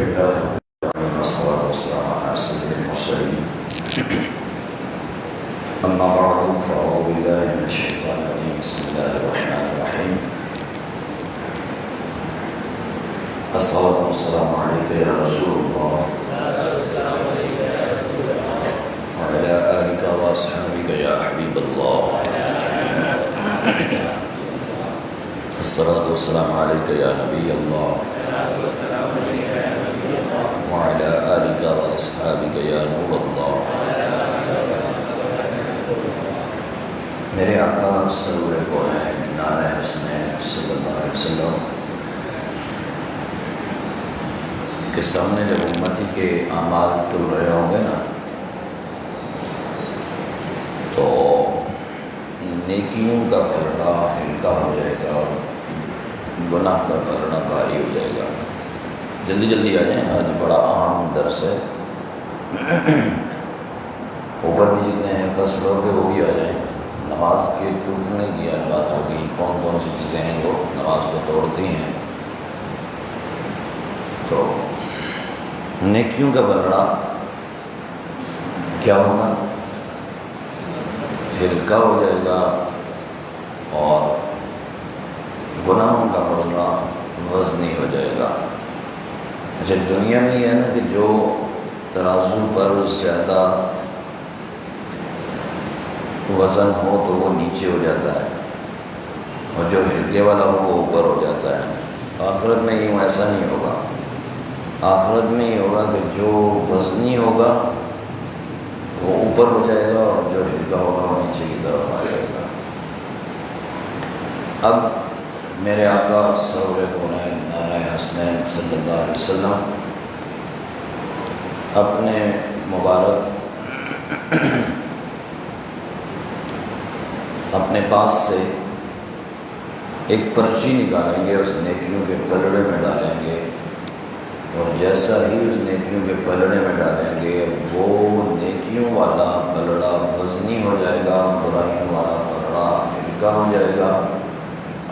لله والصلاة والسلام على سيد المرسلين أما بعد فأعوذ بالله من الشيطان الرجيم بسم الله الرحمن الرحيم الصلاة والسلام عليك يا رسول الله وعلى آلك وأصحابك يا حبيب الله الصلاة والسلام عليك يا نبي الله وعلى آلك وأصحابك يا نور الله میرے آقا سرور کونین نعرہ حسنین صلی اللہ علیہ وسلم کے سامنے جب امتی کے اعمال تل رہے ہوں گے نا تو نیکیوں کا پلڑا ہلکا ہو جائے گا اور گناہ کا پلڑا بھاری ہو جائے گا. جلدی جلدی آ جائیں, آج بڑا اہم درس ہے. اوپر بھی جتنے ہیں فرسٹ فلور پہ وہ بھی آ جائیں. نماز کے ٹوٹنے کی آج بات ہوگی, کون کون سی چیزیں ہیں جو نماز کو توڑتی ہیں. تو نیکیوں کا پلڑا کیا ہوگا؟ ہلکا ہو جائے گا اور گناہوں کا پلڑا وزنی ہو جائے گا. اچھا, دنیا میں یہ ہے نا کہ جو ترازو پر زیادہ وزن ہو تو وہ نیچے ہو جاتا ہے اور جو ہلکے والا ہو وہ اوپر ہو جاتا ہے. آخرت میں یوں ایسا نہیں ہوگا. آخرت میں یہ ہوگا کہ جو وزنی ہوگا وہ اوپر ہو جائے گا اور جو ہلکا ہوگا وہ نیچے کی طرف آ جائے گا. اب میرے آقا سرور کونین نعرہ حسنین صلی اللہ علیہ وسلم اپنے مبارک اپنے پاس سے ایک پرچی نکالیں گے, اس نیکیوں کے پلڑے میں ڈالیں گے اور جیسا ہی اس نیکیوں کے پلڑے میں ڈالیں گے وہ نیکیوں والا پلڑا وزنی ہو جائے گا, برائیوں والا پلڑا ہلکا ہو جائے گا.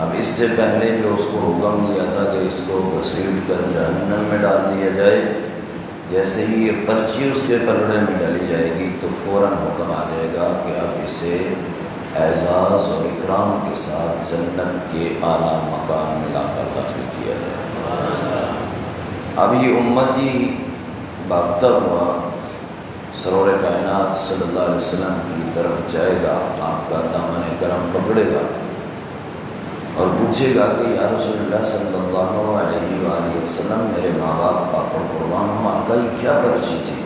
اب اس سے پہلے جو اس کو حکم دیا تھا کہ اس کو گھسیٹ کر جہنم میں ڈال دیا جائے, جیسے ہی یہ پرچی اس کے پلڑے میں ڈالی جائے گی تو فوراً حکم آ جائے گا کہ اب اسے اعزاز اور اکرام کے ساتھ جنت کے اعلیٰ مقام میں لا کر داخل کیا جائے. اب یہ امتی بھاگتا ہوا سرور کائنات صلی اللہ علیہ وسلم کی طرف جائے گا, آپ کا دامن کرم پکڑے گا اور پوچھے گا کہ یا رسول اللہ صلی اللہ علیہ وآلہ وسلم, میرے ماں باپ پاپا قربان ہوں, آقا یہ کیا پرچی تھی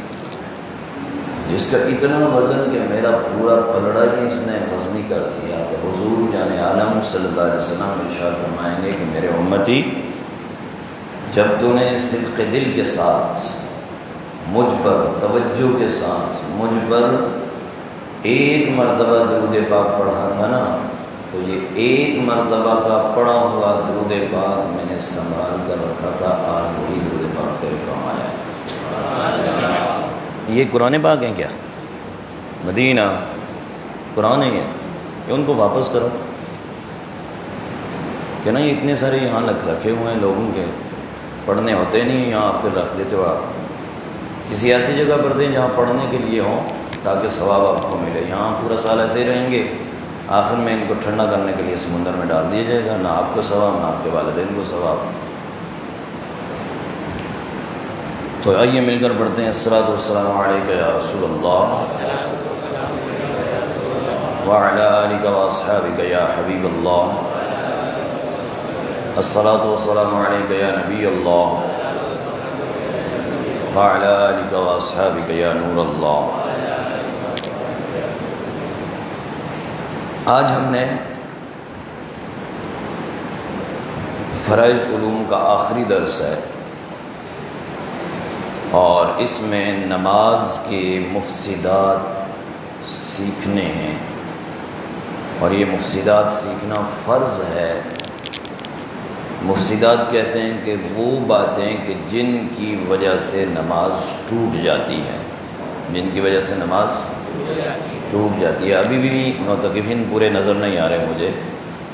جس کا اتنا وزن کہ میرا پورا پلڑا ہی اس نے وزنی کر دیا؟ تو حضور جان عالم صلی اللہ علیہ وسلم ارشاد فرمائیں گے کہ میرے امتی, جب تو نے صدق دل کے ساتھ مجھ پر توجہ کے ساتھ مجھ پر ایک مرتبہ درود پاک پڑھا تھا نا, تو یہ ایک مرتبہ کا پڑھا ہوا درود پاک میں نے سنبھال کر رکھا تھا, آج وہی درود پاک تیرے کام آیا. یہ قرآن پاک ہیں کیا؟ مدینہ قرآن ہے یہ ان کو واپس کرو کہ نا, یہ اتنے سارے یہاں رکھے ہوئے ہیں لوگوں کے, پڑھنے ہوتے نہیں ہیں, یہاں آپ کے رکھ دیتے ہو. آپ کسی ایسی جگہ پر دیں جہاں پڑھنے کے لیے ہوں تاکہ ثواب آپ کو ملے. یہاں پورا سال ایسے ہی رہیں گے, آخر میں ان کو ٹھنڈا کرنے کے لیے سمندر میں ڈال دیا جائے گا, نہ آپ کو ثواب نہ آپ کے والدین کو ثواب. تو آئیے مل کر پڑھتے ہیں الصلاۃ والسلام علیک یا رسول اللہ وعلی آلک واصحابک یا حبیب اللہ, الصلاۃ والسلام علیک یا نبی اللہ وعلی آلک واصحابک یا نور اللہ. آج ہم نے فرائض علوم کا آخری درس ہے اور اس میں نماز کے مفسدات سیکھنے ہیں, اور یہ مفسدات سیکھنا فرض ہے. مفسدات کہتے ہیں کہ وہ باتیں کہ جن کی وجہ سے نماز ٹوٹ جاتی ہے, جن کی وجہ سے نماز ٹوٹ جاتی ہے. ابھی بھی معتکفین پورے نظر نہیں آ رہے مجھے,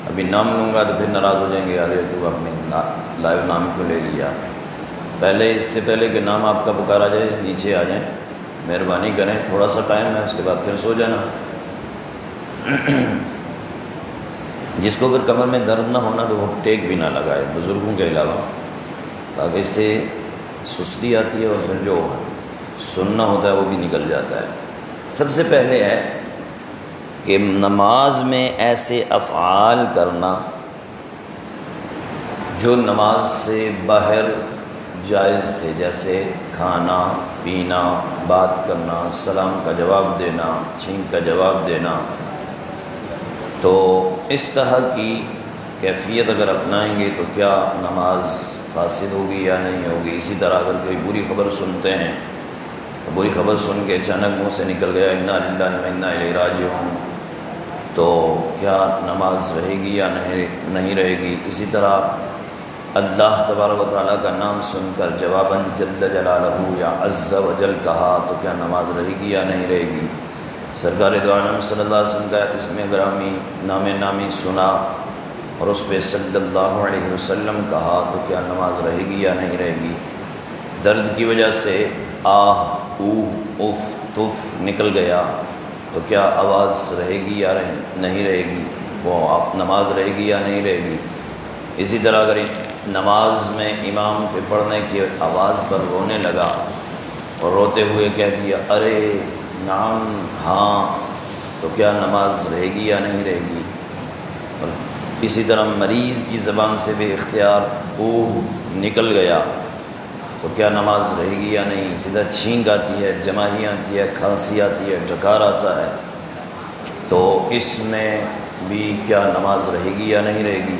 ابھی نام لوں گا تو پھر ناراض ہو جائیں گے, یار تو اپنے لائیو نام کو لے لیا. پہلے اس سے پہلے کہ نام آپ کا پکارا جائے نیچے آ جائیں، مہربانی کریں، تھوڑا سا ٹائم ہے، اس کے بعد پھر سو جانا۔ جس کو اگر کمر میں درد نہ ہونا تو وہ ٹیک بھی نہ لگائے، بزرگوں کے علاوہ، تاکہ اس سے سستی آتی ہے اور پھر جو سننا ہوتا ہے وہ بھی نکل جاتا ہے۔ سب سے پہلے ہے کہ نماز میں ایسے افعال کرنا جو نماز سے باہر جائز تھے، جیسے کھانا پینا، بات کرنا، سلام کا جواب دینا، چھینک کا جواب دینا، تو اس طرح کی کیفیت اگر اپنائیں گے تو کیا نماز فاسد ہوگی یا نہیں ہوگی؟ اسی طرح اگر کوئی بری خبر سنتے ہیں تو بری خبر سن کے اچانک منہ سے نکل گیا انا للہ و انا الیہ راجعون، تو کیا نماز رہے گی یا نہیں رہے گی؟ اسی طرح اللہ تبارک و تعالیٰ کا نام سن کر جواباً جل جلالہ یا عز و جل کہا تو کیا نماز رہے گی یا نہیں رہے گی؟ سرکار دو عالم صلی اللہ علیہ وسلم کا اسم گرامی نام نامی سنا اور اس پہ صلی اللہ علیہ وسلم کہا تو کیا نماز رہے گی یا نہیں رہے گی؟ درد کی وجہ سے آہ اوہ اف تف نکل گیا تو کیا آواز رہے گی یا نہیں رہے گی؟ وہ نماز رہے گی یا نہیں رہے گی؟ اسی طرح اگر نماز میں امام پہ پڑھنے کی آواز پر رونے لگا اور روتے ہوئے کہہ دیا ارے نعم ہاں، تو کیا نماز رہے گی یا نہیں رہے گی؟ اور اسی طرح مریض کی زبان سے بھی اختیار اوہ نکل گیا تو کیا نماز رہے گی یا نہیں؟ سیدھا چھینک آتی ہے، جماہی آتی ہے، کھانسی آتی ہے، ڈکار آتا ہے، تو اس میں بھی کیا نماز رہے گی یا نہیں رہے گی؟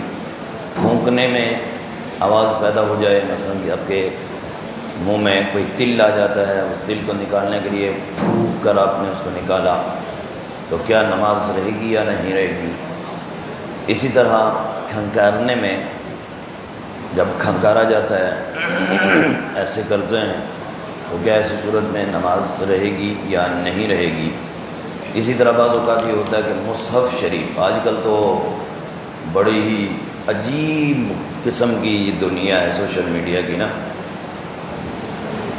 پھونکنے میں آواز پیدا ہو جائے، مثلا کہ آپ کے منہ میں کوئی تل آ جاتا ہے، اس تل کو نکالنے کے لیے پھونک کر آپ نے اس کو نکالا تو کیا نماز رہے گی یا نہیں رہے گی؟ اسی طرح کھنکارنے میں جب کھنکارا جاتا ہے ایسے کرتے ہیں تو کیا ایسی صورت میں نماز رہے گی یا نہیں رہے گی؟ اسی طرح بعض اوقات یہ ہوتا ہے کہ مصحف شریف، آج کل تو بڑی ہی عجیب قسم کی دنیا ہے سوشل میڈیا کی نا،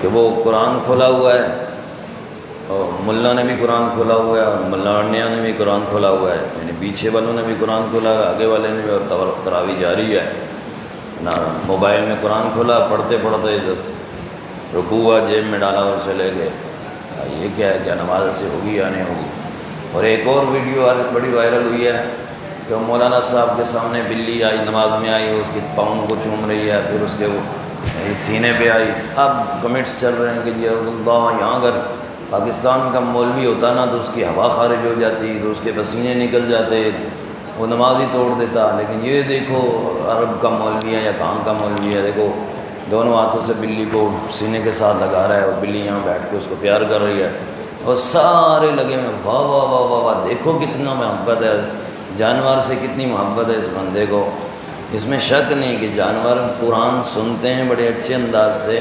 کہ وہ قرآن کھولا ہوا ہے اور ملا نے بھی قرآن کھولا ہوا ہے اور ملانیہ نے بھی قرآن کھولا ہوا ہے، یعنی پیچھے والوں نے بھی قرآن کھولا ہے، آگے والے نے بھی، اور تراویح جاری ہے نا، موبائل میں قرآن کھولا، پڑھتے پڑھتے بس رکوع ہوا، جیب میں ڈالا اور چلے گئے۔ یہ کیا ہے؟ کیا نماز ایسے ہوگی یا نہیں ہوگی؟ اور ایک اور ویڈیو بڑی وائرل ہوئی ہے کہ مولانا صاحب کے سامنے بلی آئی، نماز میں آئی، اس کے پاؤں کو چوم رہی ہے، پھر اس کے سینے پہ آئی۔ اب کمنٹس چل رہے ہیں کہ جی اللہ، یہاں اگر پاکستان کا مولوی ہوتا نا تو اس کی ہوا خارج ہو جاتی، تو اس کے پسینے نکل جاتے، وہ نماز ہی توڑ دیتا۔ لیکن یہ دیکھو عرب کا مولوی ہے یا کہاں کا مولوی ہے، دیکھو دونوں ہاتھوں سے بلی کو سینے کے ساتھ لگا رہا ہے اور بلی یہاں بیٹھ کے اس کو پیار کر رہی ہے، اور سارے لگے میں واہ واہ واہ واہ واہ، دیکھو کتنا محبت ہے، جانور سے کتنی محبت ہے اس بندے کو۔ اس میں شک نہیں کہ جانور قرآن سنتے ہیں بڑے اچھے انداز سے،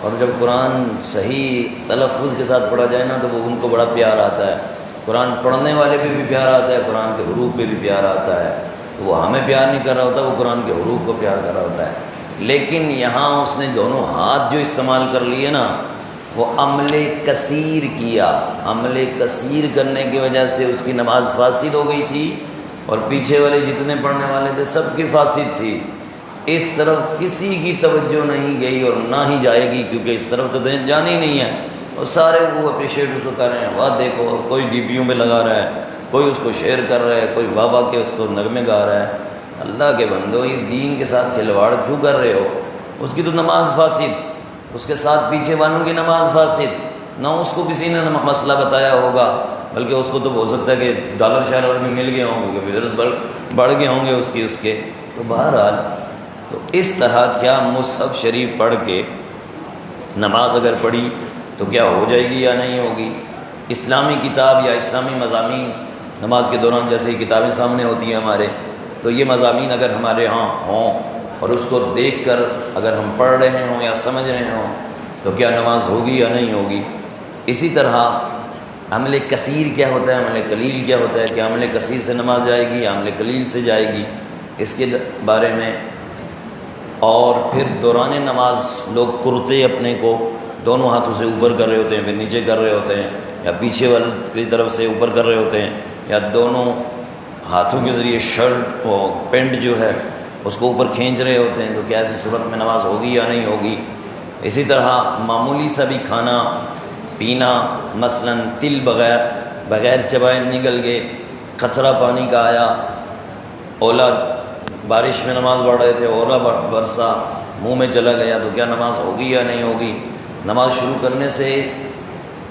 اور جب قرآن صحیح تلفظ کے ساتھ پڑھا جائے نا تو وہ ان کو بڑا پیار آتا ہے، قرآن پڑھنے والے پہ بھی پیار آتا ہے، قرآن کے حروف پہ بھی پیار آتا ہے۔ تو وہ ہمیں پیار نہیں کر رہا ہوتا، وہ قرآن کے حروف کو پیار کر رہا ہوتا ہے۔ لیکن یہاں اس نے دونوں ہاتھ جو استعمال کر لیے نا، وہ عمل کثیر کیا، عمل کثیر کرنے کی وجہ سے اس کی نماز فاسد ہو گئی تھی، اور پیچھے والے جتنے پڑھنے والے تھے سب کی فاسد تھی۔ اس طرف کسی کی توجہ نہیں گئی اور نہ ہی جائے گی، کیونکہ اس طرف تو جانی نہیں ہے، اور سارے وہ اپریشیٹ اس کو کر رہے ہیں، واہ دیکھو، کوئی ڈی پیوں پہ لگا رہا ہے، کوئی اس کو شیئر کر رہا ہے، کوئی واہ واہ کے اس کو نغمے گا رہا ہے۔ اللہ کے بندو، یہ دین کے ساتھ کھلواڑ کیوں کر رہے ہو؟ اس کی تو نماز فاسد، اس کے ساتھ پیچھے والوں کی نماز فاسد، نہ اس کو کسی نے مسئلہ بتایا ہوگا، بلکہ اس کو تو ہو سکتا ہے کہ ڈالر شالر میں مل گئے ہوں گے، وزرس بڑھ گئے ہوں گے اس کے۔ تو بہرحال تو اس طرح کیا مصحف شریف پڑھ کے نماز اگر پڑھی تو کیا ہو جائے گی یا نہیں ہوگی؟ اسلامی کتاب یا اسلامی مضامین نماز کے دوران، جیسے کتابیں سامنے ہوتی ہیں ہمارے، تو یہ مضامین اگر ہمارے ہاں ہوں اور اس کو دیکھ کر اگر ہم پڑھ رہے ہوں یا سمجھ رہے ہوں تو کیا نماز ہوگی یا نہیں ہوگی؟ اسی طرح عمل کثیر کیا ہوتا ہے، عمل قلیل کیا ہوتا ہے؟ کہ عمل کثیر سے نماز جائے گی یا عمل قلیل سے جائے گی؟ اس کے بارے میں اور پھر دوران نماز لوگ کرتے اپنے کو دونوں ہاتھوں سے اوپر کر رہے ہوتے ہیں، پھر نیچے کر رہے ہوتے ہیں، یا پیچھے والے کی طرف سے اوپر کر رہے ہوتے ہیں، یا دونوں ہاتھوں کے ذریعے شرٹ اور پینٹ جو ہے اس کو اوپر کھینچ رہے ہوتے ہیں، تو کیا ایسی صورت میں نماز ہوگی یا نہیں ہوگی؟ اسی طرح معمولی سا بھی کھانا پینا، مثلا تل بغیر چبائے نکل گئے، قطرہ پانی کا آیا، اولا بارش میں نماز پڑھ رہے تھے، اولا برسا منہ میں چلا گیا، تو کیا نماز ہوگی یا نہیں ہوگی؟ نماز شروع کرنے سے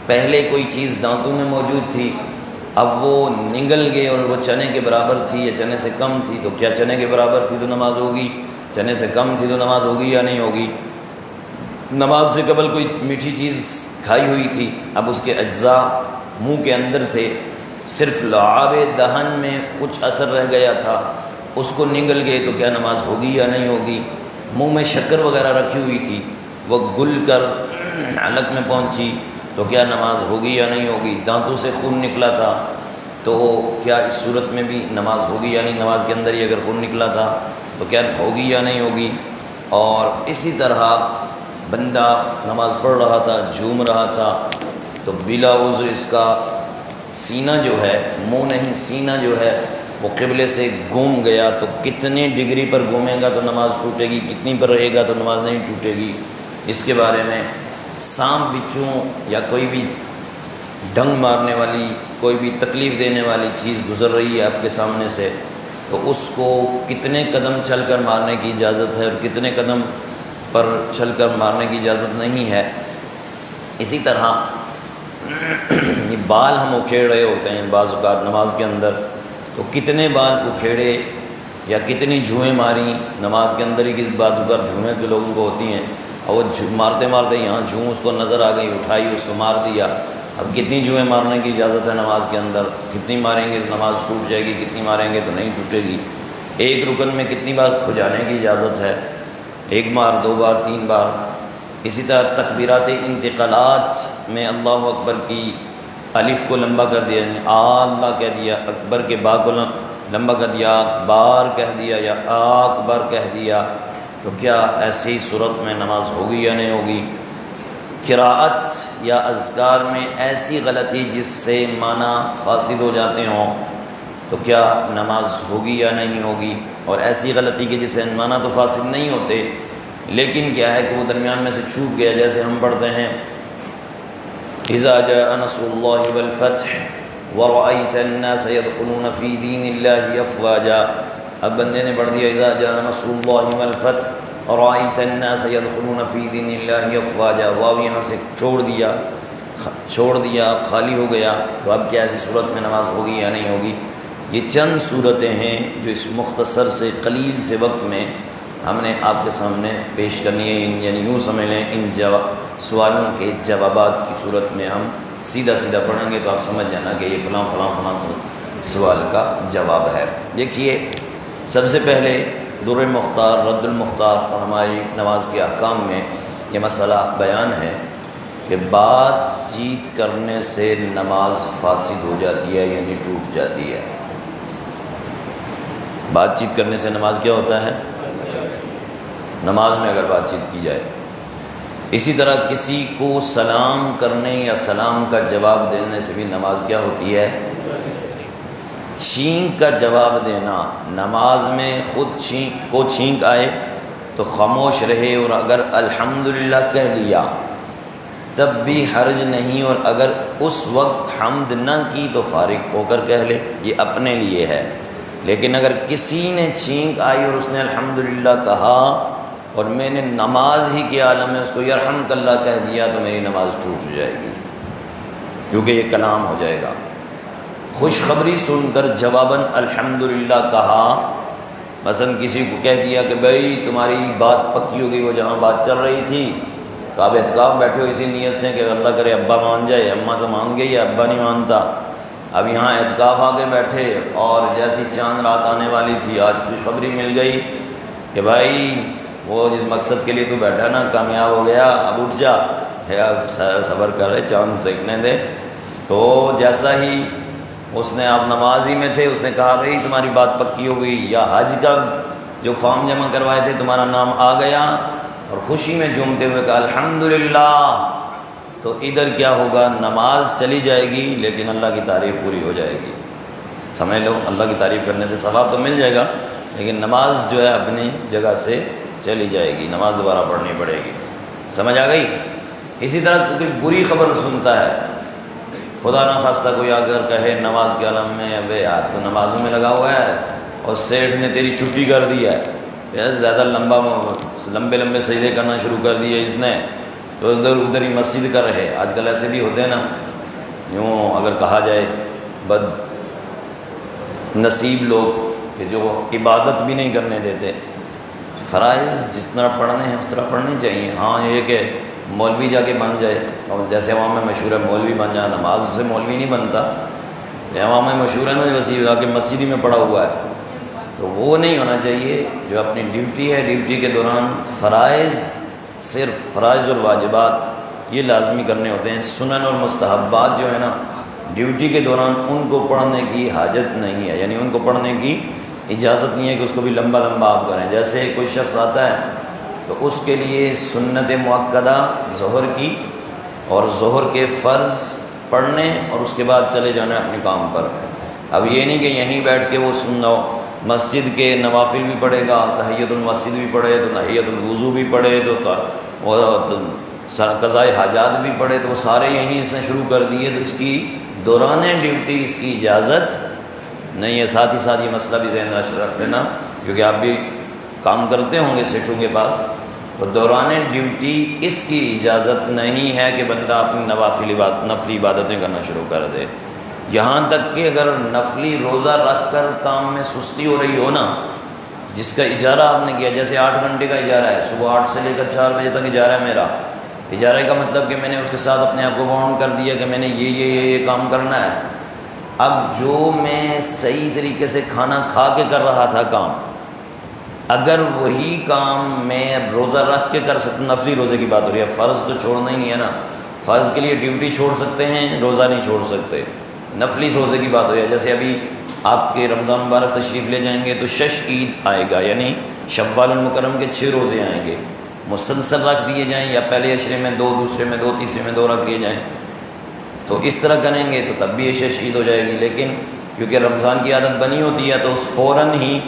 پہلے کوئی چیز دانتوں میں موجود تھی، اب وہ نگل گئے اور وہ چنے کے برابر تھی یا چنے سے کم تھی، تو کیا چنے کے برابر تھی تو نماز ہوگی؟ چنے سے کم تھی تو نماز ہوگی یا نہیں ہوگی؟ نماز سے قبل کوئی میٹھی چیز کھائی ہوئی تھی، اب اس کے اجزاء منہ کے اندر تھے، صرف لعاب دہن میں کچھ اثر رہ گیا تھا، اس کو نگل گئے، تو کیا نماز ہوگی یا نہیں ہوگی؟ منہ میں شکر وغیرہ رکھی ہوئی تھی، وہ گل کر حلق میں پہنچی، تو کیا نماز ہوگی یا نہیں ہوگی؟ دانتوں سے خون نکلا تھا، تو کیا اس صورت میں بھی نماز ہوگی یا نہیں؟ نماز کے اندر ہی اگر خون نکلا تھا تو کیا ہوگی یا نہیں ہوگی؟ اور اسی طرح بندہ نماز پڑھ رہا تھا، جھوم رہا تھا، تو بلا عذر اس کا سینہ جو ہے، منہ نہیں سینہ جو ہے وہ قبلے سے گھوم گیا، تو کتنے ڈگری پر گھومے گا تو نماز ٹوٹے گی، کتنی پر رہے گا تو نماز نہیں ٹوٹے گی؟ اس کے بارے میں سانپ بچھو یا کوئی بھی ڈنگ مارنے والی، کوئی بھی تکلیف دینے والی چیز گزر رہی ہے آپ کے سامنے سے، تو اس کو کتنے قدم چل کر مارنے کی اجازت ہے اور کتنے قدم پر چل کر مارنے کی اجازت نہیں ہے۔ اسی طرح یہ بال ہم اکھیڑ رہے ہوتے ہیں بعض اوقات نماز کے اندر، تو کتنے بال اکھیڑے یا کتنی جوئیں ماری نماز کے اندر ہی، کی بعض اوقات جوئیں کے لوگوں کو ہوتی ہیں، اور وہ مارتے مارتے یہاں جوں اس کو نظر آ گئی، اٹھائی اس کو مار دیا۔ اب کتنی جوئیں مارنے کی اجازت ہے نماز کے اندر؟ کتنی ماریں گے تو نماز ٹوٹ جائے گی، کتنی ماریں گے تو نہیں ٹوٹے گی؟ ایک رکن میں کتنی بار کھجانے کی اجازت ہے؟ 1 بار، 2 بار، 3 بار۔ اسی طرح تکبیرات انتقالات میں اللہ اکبر کی الف کو لمبا کر دیا، یعنی اللہ کہہ دیا، اکبر کے با کو لمبا کر دیا، اکبار کہہ دیا یا اکبر کہہ دیا، تو کیا ایسی صورت میں نماز ہوگی یا نہیں ہوگی؟ قراءت یا اذکار میں ایسی غلطی جس سے معنی فاسد ہو جاتے ہوں، تو کیا نماز ہوگی یا نہیں ہوگی؟ اور ایسی غلطی کے جس سے معنی تو فاسد نہیں ہوتے، لیکن کیا ہے کہ وہ درمیان میں سے چھوٹ گیا، جیسے ہم پڑھتے ہیں اذا جاء نصر اللہ والفتح ورأيت الناس يدخلون في دين الله افواجا، اب بندے نے پڑھ دیا اذا جاء نصر اللہ والفتح ورأيت الناس يدخلون في دين الله افواجا، واو یہاں سے چھوڑ دیا، خالی ہو گیا، تو اب کیا ایسی صورت میں نماز ہوگی یا نہیں ہوگی؟ یہ چند صورتیں ہیں جو اس مختصر سے قلیل سے وقت میں ہم نے آپ کے سامنے پیش کرنی ہے، یعنی یوں سمجھ لیں ان سوالوں کے جوابات کی صورت میں ہم سیدھا پڑھیں گے تو آپ سمجھ جانا کہ یہ فلاں فلاں فلاں سوال کا جواب ہے۔ دیکھیے، سب سے پہلے در مختار، رد المختار اور ہماری نماز کے احکام میں یہ مسئلہ بیان ہے کہ بات چیت کرنے سے نماز فاسد ہو جاتی ہے، یعنی ٹوٹ جاتی ہے۔ بات چیت کرنے سے نماز کیا ہوتا ہے؟ نماز میں اگر بات چیت کی جائے۔ اسی طرح کسی کو سلام کرنے یا سلام کا جواب دینے سے بھی نماز کیا ہوتی ہے؟ چھینک کا جواب دینا، نماز میں خود چھینک آئے تو خاموش رہے، اور اگر الحمدللہ کہہ لیا تب بھی حرج نہیں، اور اگر اس وقت حمد نہ کی تو فارغ ہو کر کہہ لے، یہ اپنے لیے ہے۔ لیکن اگر کسی نے چھینک آئی اور اس نے الحمدللہ کہا اور میں نے نماز ہی کے عالم میں اس کو یرحمک اللہ کہہ دیا تو میری نماز ٹوٹ جائے گی، کیونکہ یہ کلام ہو جائے گا۔ خوشخبری سن کر جواباً الحمدللہ کہا، مثلا کسی کو کہہ دیا کہ بھائی تمہاری بات پکی ہو گئی، وہ جہاں بات چل رہی تھی تو آپ اعتکاف بیٹھے ہو اسی نیت سے کہ اللہ کرے ابا مان جائے، اماں تو مان گئی، ابا نہیں مانتا، اب یہاں اعتکاف آ کے بیٹھے اور جیسی چاند رات آنے والی تھی آج خوشخبری مل گئی کہ بھائی وہ جس مقصد کے لیے تو بیٹھا نا کامیاب ہو گیا، اب اٹھ جا، اب صبر کرے چاند سیکھنے دے۔ تو جیسا ہی اس نے، آپ نماز ہی میں تھے، اس نے کہا بھائی تمہاری بات پکی ہو گئی، یا حج کا جو فارم جمع کروائے تھے تمہارا نام آ گیا اور خوشی میں جھومتے ہوئے کہا الحمدللہ، تو ادھر کیا ہوگا، نماز چلی جائے گی لیکن اللہ کی تعریف پوری ہو جائے گی۔ سمجھ لو، اللہ کی تعریف کرنے سے ثواب تو مل جائے گا لیکن نماز جو ہے اپنی جگہ سے چلی جائے گی، نماز دوبارہ پڑھنی پڑے گی۔ سمجھ آ گئی؟ اسی طرح کوئی بری خبر سنتا ہے، خدا نہ خواستہ کوئی آ کر کہے نماز کے عالم میں، ابے یار تو نمازوں میں لگا ہوا ہے اور سیٹھ نے تیری چھٹی کر دی ہے، زیادہ لمبے سجدے کرنا شروع کر دیے اس نے، تو ادھر ہی مسجد کر رہے۔ آج کل ایسے بھی ہوتے ہیں نا، یوں اگر کہا جائے بد نصیب لوگ کہ جو عبادت بھی نہیں کرنے دیتے۔ فرائض جس طرح پڑھنے ہیں اس طرح پڑھنے چاہیے۔ ہاں یہ کہ مولوی جا کے بن جائے، اور جیسے عوام میں مشہور ہے مولوی بن جائے، نماز سے مولوی نہیں بنتا، عوام میں مشہور ہے نا وسیع جا کے مسجد ہی میں پڑا ہوا ہے، تو وہ نہیں ہونا چاہیے۔ جو اپنی ڈیوٹی ہے، ڈیوٹی کے دوران فرائض، صرف فرائض اور واجبات یہ لازمی کرنے ہوتے ہیں۔ سنن اور مستحبات جو ہے نا ڈیوٹی کے دوران ان کو پڑھنے کی حاجت نہیں ہے، یعنی ان کو پڑھنے کی اجازت نہیں ہے کہ اس کو بھی لمبا آپ کریں۔ جیسے کوئی شخص آتا ہے تو اس کے لیے سنت مؤکدہ ظہر کی اور ظہر کے فرض پڑھنے اور اس کے بعد چلے جانا اپنے کام پر۔ اب یہ نہیں کہ یہیں بیٹھ کے وہ سننا ہو، مسجد کے نوافل بھی پڑھے گا، تحیۃ المسجد بھی پڑھے تو تحیۃ الوضو بھی پڑھے تو قضاء حاجات بھی پڑھے، تو وہ سارے یہیں اس نے شروع کر دیے، تو اس کی دوران ڈیوٹی اس کی اجازت نہیں ہے۔ ساتھ ہی ساتھ یہ مسئلہ بھی ذہن رکھ لینا، کیونکہ آپ بھی کام کرتے ہوں گے سیٹھوں کے پاس، تو دوران ڈیوٹی اس کی اجازت نہیں ہے کہ بندہ اپنی نفلی عبادتیں کرنا شروع کر دے۔ یہاں تک کہ اگر نفلی روزہ رکھ کر کام میں سستی ہو رہی ہو نا، جس کا اجارہ آپ نے کیا، جیسے 8 گھنٹے کا اجارہ ہے، صبح 8 سے لے کر 4 بجے تک اجارہ ہے میرا، اجارے کا مطلب کہ میں نے اس کے ساتھ اپنے آپ کو باؤنڈ کر دیا کہ میں نے یہ کام کرنا ہے۔ اب جو میں صحیح طریقے سے کھانا کھا کے کر رہا تھا کام، اگر وہی کام میں روزہ رکھ کے کر سکتا، نفلی روزے کی بات ہو رہی ہے، فرض تو چھوڑنا ہی نہیں ہے نا، فرض کے لیے ڈیوٹی چھوڑ سکتے ہیں، روزہ نہیں چھوڑ سکتے، نفلی روزے کی بات ہو رہی ہے۔ جیسے ابھی آپ کے رمضان مبارک تشریف لے جائیں گے تو شش عید آئے گا، یعنی شوال المکرم کے 6 روزے آئیں گے، مسلسل رکھ دیے جائیں یا پہلے عشرے میں 2، دوسرے میں 2، تیسرے میں 2 رکھ دیے جائیں، تو اس طرح کریں گے تو تب بھی یہ شش عید ہو جائے گی۔ لیکن کیونکہ رمضان کی عادت بنی ہوتی ہے تو اس فوراً ہی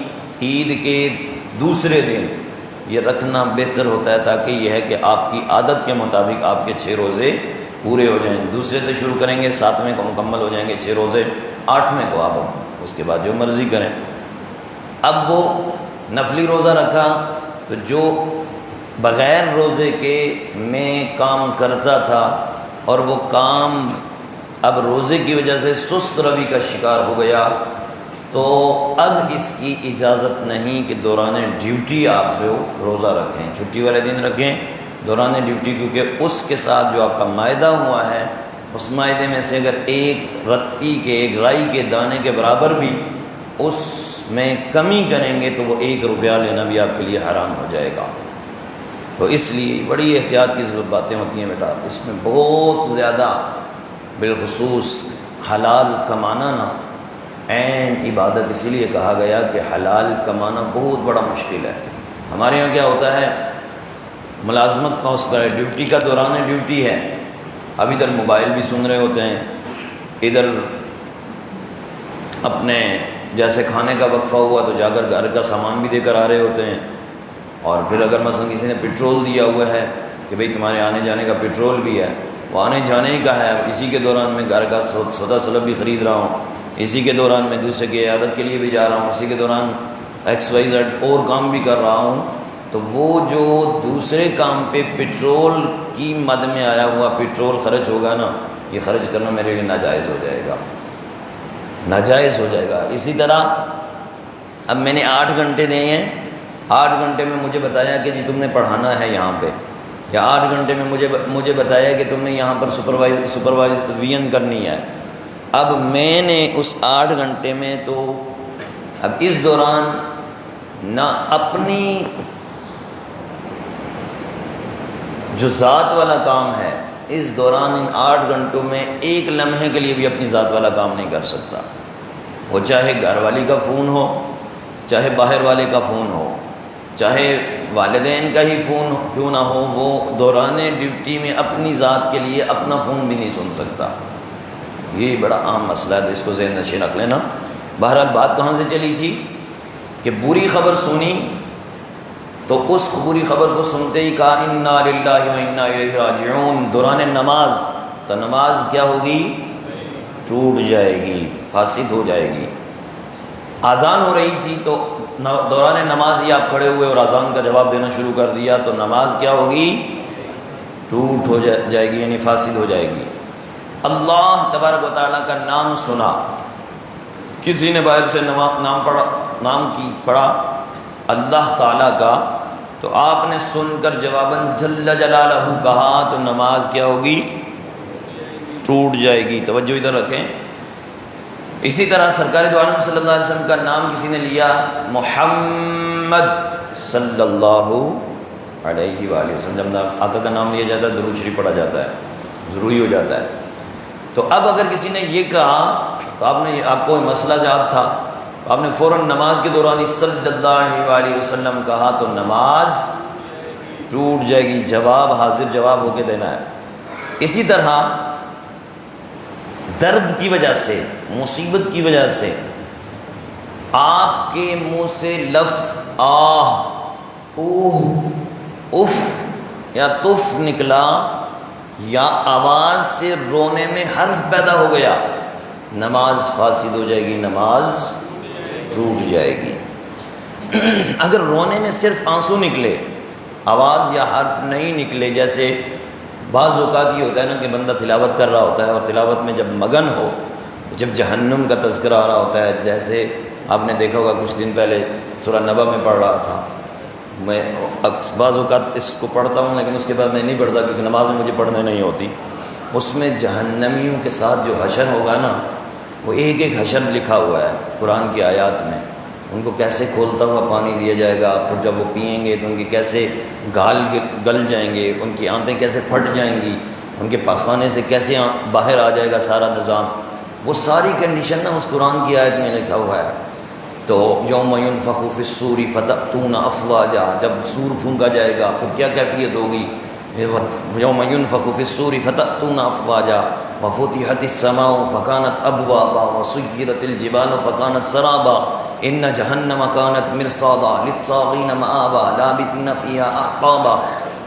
عید کے دوسرے دن یہ رکھنا بہتر ہوتا ہے، تاکہ یہ ہے کہ آپ کی عادت کے مطابق آپ کے 6 روزے پورے ہو جائیں۔ دوسرے سے شروع کریں گے، 7ویں کو مکمل ہو جائیں گے 6 روزے، 8ویں کو آپ اس کے بعد جو مرضی کریں۔ اب وہ نفلی روزہ رکھا تو جو بغیر روزے کے میں کام کرتا تھا اور وہ کام اب روزے کی وجہ سے سست روی کا شکار ہو گیا، تو اب اس کی اجازت نہیں کہ دوران ڈیوٹی آپ جو روزہ رکھیں، چھٹی والے دن رکھیں دوران ڈیوٹی، کیونکہ اس کے ساتھ جو آپ کا معدہ ہوا ہے، اس معدے میں سے اگر ایک رتی کے، ایک رائی کے دانے کے برابر بھی اس میں کمی کریں گے تو وہ 1 روپیہ لینا بھی آپ کے لیے حرام ہو جائے گا۔ تو اس لیے بڑی احتیاط کی ضرورت باتیں ہوتی ہیں بیٹا، اس میں بہت زیادہ، بالخصوص حلال کمانا نا عین عبادت، اسی لیے کہا گیا کہ حلال کمانا بہت بڑا مشکل ہے۔ ہمارے یہاں کیا ہوتا ہے، ملازمت پہنچ پر ہے، ڈیوٹی کا دوران ڈیوٹی ہے، اب ادھر موبائل بھی سن رہے ہوتے ہیں، ادھر اپنے جیسے کھانے کا وقفہ ہوا تو جا کر گھر کا سامان بھی دے کر آ رہے ہوتے ہیں، اور پھر اگر مثلا کسی نے پیٹرول دیا ہوا ہے کہ بھئی تمہارے آنے جانے کا پیٹرول بھی ہے، وہ آنے جانے ہی کا ہے، اسی کے دوران میں گھر کا سودا سلب بھی خرید رہا ہوں، اسی کے دوران میں دوسرے کی عیادت کے لیے بھی جا رہا ہوں، اسی کے دوران XYZ اور کام بھی کر رہا ہوں، تو وہ جو دوسرے کام پہ پیٹرول کی مد میں آیا ہوا پیٹرول خرچ ہوگا نا، یہ خرچ کرنا میرے لیے ناجائز ہو جائے گا، ناجائز ہو جائے گا۔ اسی طرح اب میں نے 8 گھنٹے دیے ہیں، 8 گھنٹے میں مجھے بتایا کہ جی تم نے پڑھانا ہے یہاں پہ، یا 8 گھنٹے میں مجھے بتایا کہ تم نے یہاں پر سپروائزن کرنی ہے۔ اب میں نے اس 8 گھنٹے میں تو اب اس دوران نہ اپنی جو ذات والا کام ہے، اس دوران ان 8 گھنٹوں میں ایک لمحے کے لیے بھی اپنی ذات والا کام نہیں کر سکتا، وہ چاہے گھر والی کا فون ہو، چاہے باہر والے کا فون ہو، چاہے والدین کا ہی فون کیوں نہ ہو، وہ دوران ڈیوٹی میں اپنی ذات کے لیے اپنا فون بھی نہیں سن سکتا۔ یہ بڑا عام مسئلہ ہے، تو اس کو ذہن نشین رکھ لینا۔ بہرحال بات کہاں سے چلی تھی کہ بری خبر سنی تو اس بری خبر کو سنتے ہی کہا انا للہ و انا الیہ راجعون دوران نماز، تو نماز کیا ہوگی؟ ٹوٹ جائے گی، فاسد ہو جائے گی۔ اذان ہو رہی تھی تو دوران نماز ہی آپ کھڑے ہوئے اور اذان کا جواب دینا شروع کر دیا تو نماز کیا ہوگی؟ ٹوٹ ہو جائے گی، یعنی فاسد ہو جائے گی۔ اللہ تبارک و تعالیٰ کا نام سنا، کسی نے باہر سے نام پڑھا اللہ تعالیٰ کا، تو آپ نے سن کر جواباً جل جلالہ کہا تو نماز کیا ہوگی؟ ٹوٹ جائے گی۔ توجہ ادھر رکھیں۔ اسی طرح سرکار دو عالم صلی اللہ علیہ وسلم کا نام کسی نے لیا محمد صلی اللہ علیہ وآلہ وسلم، جب آقا کا نام لیا جاتا ہے درود شریف پڑھا جاتا ہے، ضروری ہو جاتا ہے۔ تو اب اگر کسی نے یہ کہا تو آپ کو مسئلہ یاد تھا، آپ نے فوراً نماز کے دوران صلی اللہ علیہ وآلہ وسلم کہا تو نماز ٹوٹ جائے گی، جواب حاضر جواب ہو کے دینا ہے۔ اسی طرح درد کی وجہ سے، مصیبت کی وجہ سے آپ کے منہ سے لفظ آہ، اوہ، اف یا تف نکلا، یا آواز سے رونے میں حرف پیدا ہو گیا، نماز فاسد ہو جائے گی، نماز ٹوٹ جائے گی۔ اگر رونے میں صرف آنسو نکلے، آواز یا حرف نہیں نکلے، جیسے بعض اوقات یہ ہوتا ہے نا کہ بندہ تلاوت کر رہا ہوتا ہے اور تلاوت میں جب مگن ہو، جب جہنم کا تذکرہ آ رہا ہوتا ہے، جیسے آپ نے دیکھا ہوگا کچھ دن پہلے سورہ نبا میں پڑھ رہا تھا، میں بعض اوقات اس کو پڑھتا ہوں لیکن اس کے بعد میں نہیں پڑھتا کیونکہ نماز میں مجھے پڑھنے نہیں ہوتی۔ اس میں جہنمیوں کے ساتھ جو حشر ہوگا نا، وہ ایک ایک حشر لکھا ہوا ہے قرآن کی آیات میں، ان کو کیسے کھولتا ہوا پانی دیا جائے گا، پھر جب وہ پئیں گے تو ان کے کیسے گال گل جائیں گے، ان کی آنتیں کیسے پھٹ جائیں گی، ان کے پاخانے سے کیسے باہر آ جائے گا سارا نظام، وہ ساری کنڈیشن نا اس قرآن کی آیت میں لکھا ہوا ہے۔ تو یوم ینفخ فی الصور فتأتون افواجا، جب سور پھونکا جائے گا پھر کیا کیفیت ہوگی؟ یوم ینفخ فی الصور فتأتون افواجا وفتحت السماء فکانت ابوابا وسیرت الجبال فکانت سرابا ان جہنم کانت مرصادا للطاغین مآبا لابثین فیہا احقابا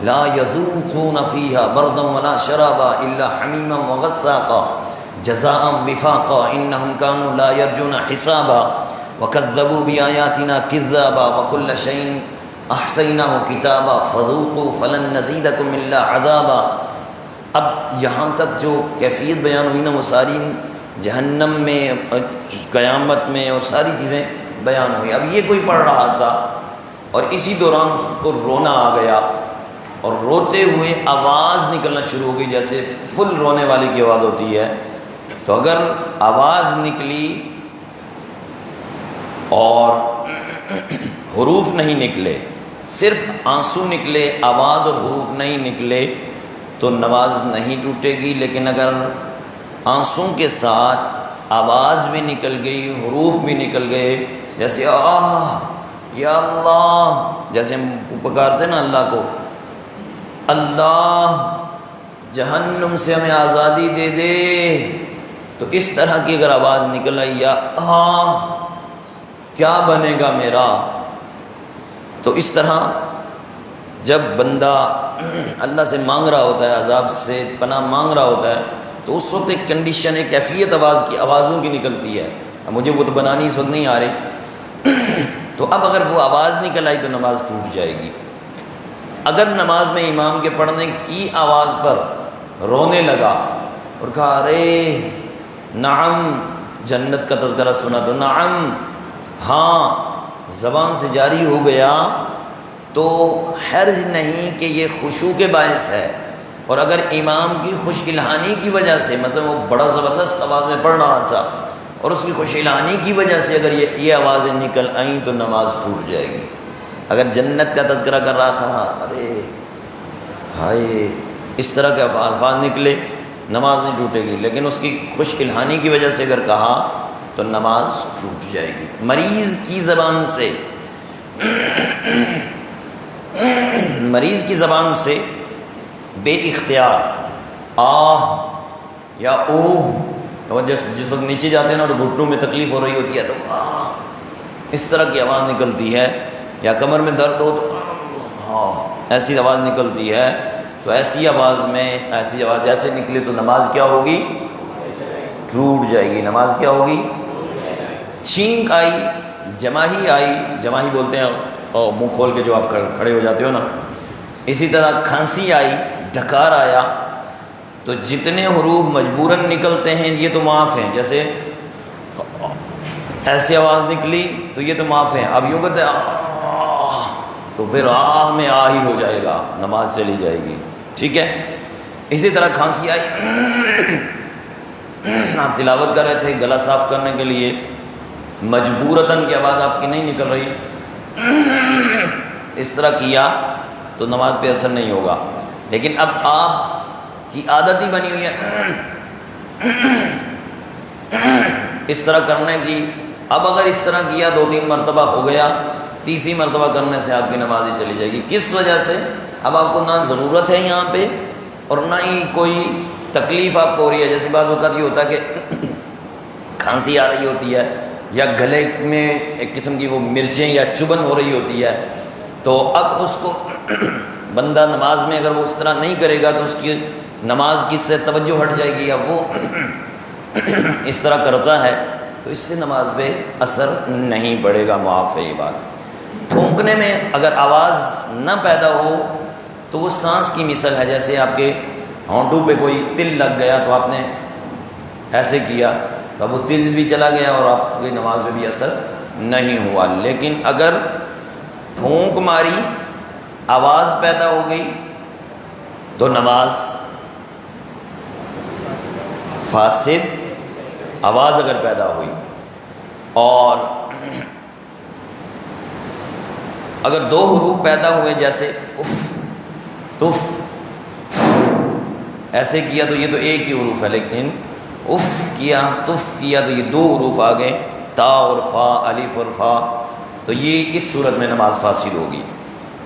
لا یذوقون فیہا بردا ولا شرابا الا حمیما وغساقا جزاء وفاقا انہم کانوا لا یرجون حسابا وَكَذَّبُوا بِآيَاتِنَا كِذَّابًا وَكُلَّ شَيْءٍ أَحْصَيْنَاهُ كِتَابًا فَذُوقُوا فَلَن نَّزِيدَكُمْ إِلَّا عَذَابًا۔ اب یہاں تک جو کیفیت بیان ہوئی نا، وہ ساری جہنم میں، قیامت میں، اور ساری چیزیں بیان ہوئی۔ اب یہ کوئی پڑھ رہا تھا اور اسی دوران اس کو رونا آ گیا اور روتے ہوئے آواز نکلنا شروع ہو گئی، جیسے فل رونے والے کی آواز ہوتی ہے، تو اگر آواز نکلی اور حروف نہیں نکلے، صرف آنسو نکلے، آواز اور حروف نہیں نکلے تو نماز نہیں ٹوٹے گی۔ لیکن اگر آنسو کے ساتھ آواز بھی نکل گئی، حروف بھی نکل گئے، جیسے آہ یا اللہ، جیسے ہم پکارتے نا اللہ کو، اللہ جہنم سے ہمیں آزادی دے دے، تو اس طرح کی اگر آواز نکل آئی، یا آہ کیا بنے گا میرا، تو اس طرح جب بندہ اللہ سے مانگ رہا ہوتا ہے، عذاب سے پناہ مانگ رہا ہوتا ہے، تو اس وقت ایک کنڈیشن، ایک کیفیت آوازوں کی نکلتی ہے۔ اب مجھے وہ تو بنانی اس وقت نہیں آ رہی، تو اب اگر وہ آواز نکل آئی تو نماز ٹوٹ جائے گی۔ اگر نماز میں امام کے پڑھنے کی آواز پر رونے لگا اور کہا ارے نعم، جنت کا تذکرہ سنا تو نعم، ہاں، زبان سے جاری ہو گیا تو حرج نہیں کہ یہ خشوع کے باعث ہے۔ اور اگر امام کی خوش الحانی کی وجہ سے، مطلب وہ بڑا زبردست آواز میں پڑھ رہا تھا اور اس کی خوش الحانی کی وجہ سے اگر یہ آوازیں نکل آئیں تو نماز ٹوٹ جائے گی۔ اگر جنت کا تذکرہ کر رہا تھا، ارے ہائے، اس طرح کے الفاظ نکلے، نماز نہیں ٹوٹے گی۔ لیکن اس کی خوش الحانی کی وجہ سے اگر کہا تو نماز ٹوٹ جائے گی۔ مریض کی زبان سے بے اختیار آہ یا اوہ، جس وقت نیچے جاتے ہیں نا تو گھٹنوں میں تکلیف ہو رہی ہوتی ہے تو اس طرح کی آواز نکلتی ہے، یا کمر میں درد ہو تو ایسی آواز نکلتی ہے، تو ایسی آواز جیسے نکلے تو نماز کیا ہوگی؟ ٹوٹ جائے گی۔ نماز کیا ہوگی؟ چھینک آئی، جماہی آئی، جماہی بولتے ہیں منہ کھول کے جو آپ کھڑے ہو جاتے ہو نا، اسی طرح کھانسی آئی، ڈھکار آیا، تو جتنے حروف مجبوراً نکلتے ہیں یہ تو معاف ہیں، جیسے ایسی آواز نکلی تو یہ تو معاف ہیں۔ اب یوں کہتے ہیں آہ، تو پھر آہ میں آہ ہی ہو جائے گا، نماز چلی جائے گی، ٹھیک ہے۔ اسی طرح کھانسی آئی، آپ تلاوت کر رہے تھے، گلا صاف کرنے کے لیے مجبورتاً کی آواز آپ کی نہیں نکل رہی، اس طرح کیا تو نماز پہ اثر نہیں ہوگا۔ لیکن اب آپ کی عادت ہی بنی ہوئی ہے اس طرح کرنے کی، اب اگر اس طرح کیا 2-3 مرتبہ ہو گیا، تیسری مرتبہ کرنے سے آپ کی نماز ہی چلی جائے گی۔ کس وجہ سے؟ اب آپ کو نہ ضرورت ہے یہاں پہ اور نہ ہی کوئی تکلیف آپ کو ہو رہی ہے۔ جیسے بعض اوقات یہ ہوتا ہے کہ کھانسی آ رہی ہوتی ہے یا گلے میں ایک قسم کی وہ مرچیں یا چبھن ہو رہی ہوتی ہے، تو اب اس کو بندہ نماز میں اگر وہ اس طرح نہیں کرے گا تو اس کی نماز کی سے توجہ ہٹ جائے گی، اب وہ اس طرح کرتا ہے تو اس سے نماز پہ اثر نہیں پڑے گا، معاف ہے یہ بات۔ پھونکنے میں اگر آواز نہ پیدا ہو تو وہ سانس کی مثل ہے، جیسے آپ کے ہونٹوں پہ کوئی تل لگ گیا تو آپ نے ایسے کیا تو اب وہ تل بھی چلا گیا اور آپ کی نماز پہ بھی اثر نہیں ہوا۔ لیکن اگر پھونک ماری، آواز پیدا ہو گئی تو نماز فاسد، آواز اگر پیدا ہوئی، اور اگر 2 حروف پیدا ہوئے جیسے اف تف، ایسے کیا تو یہ تو ایک ہی حروف ہے، لیکن اف کیا تف کیا تو یہ 2 حروف آ گئے، تا اور فا، الف اور فا، تو یہ اس صورت میں نماز فاسد ہوگی۔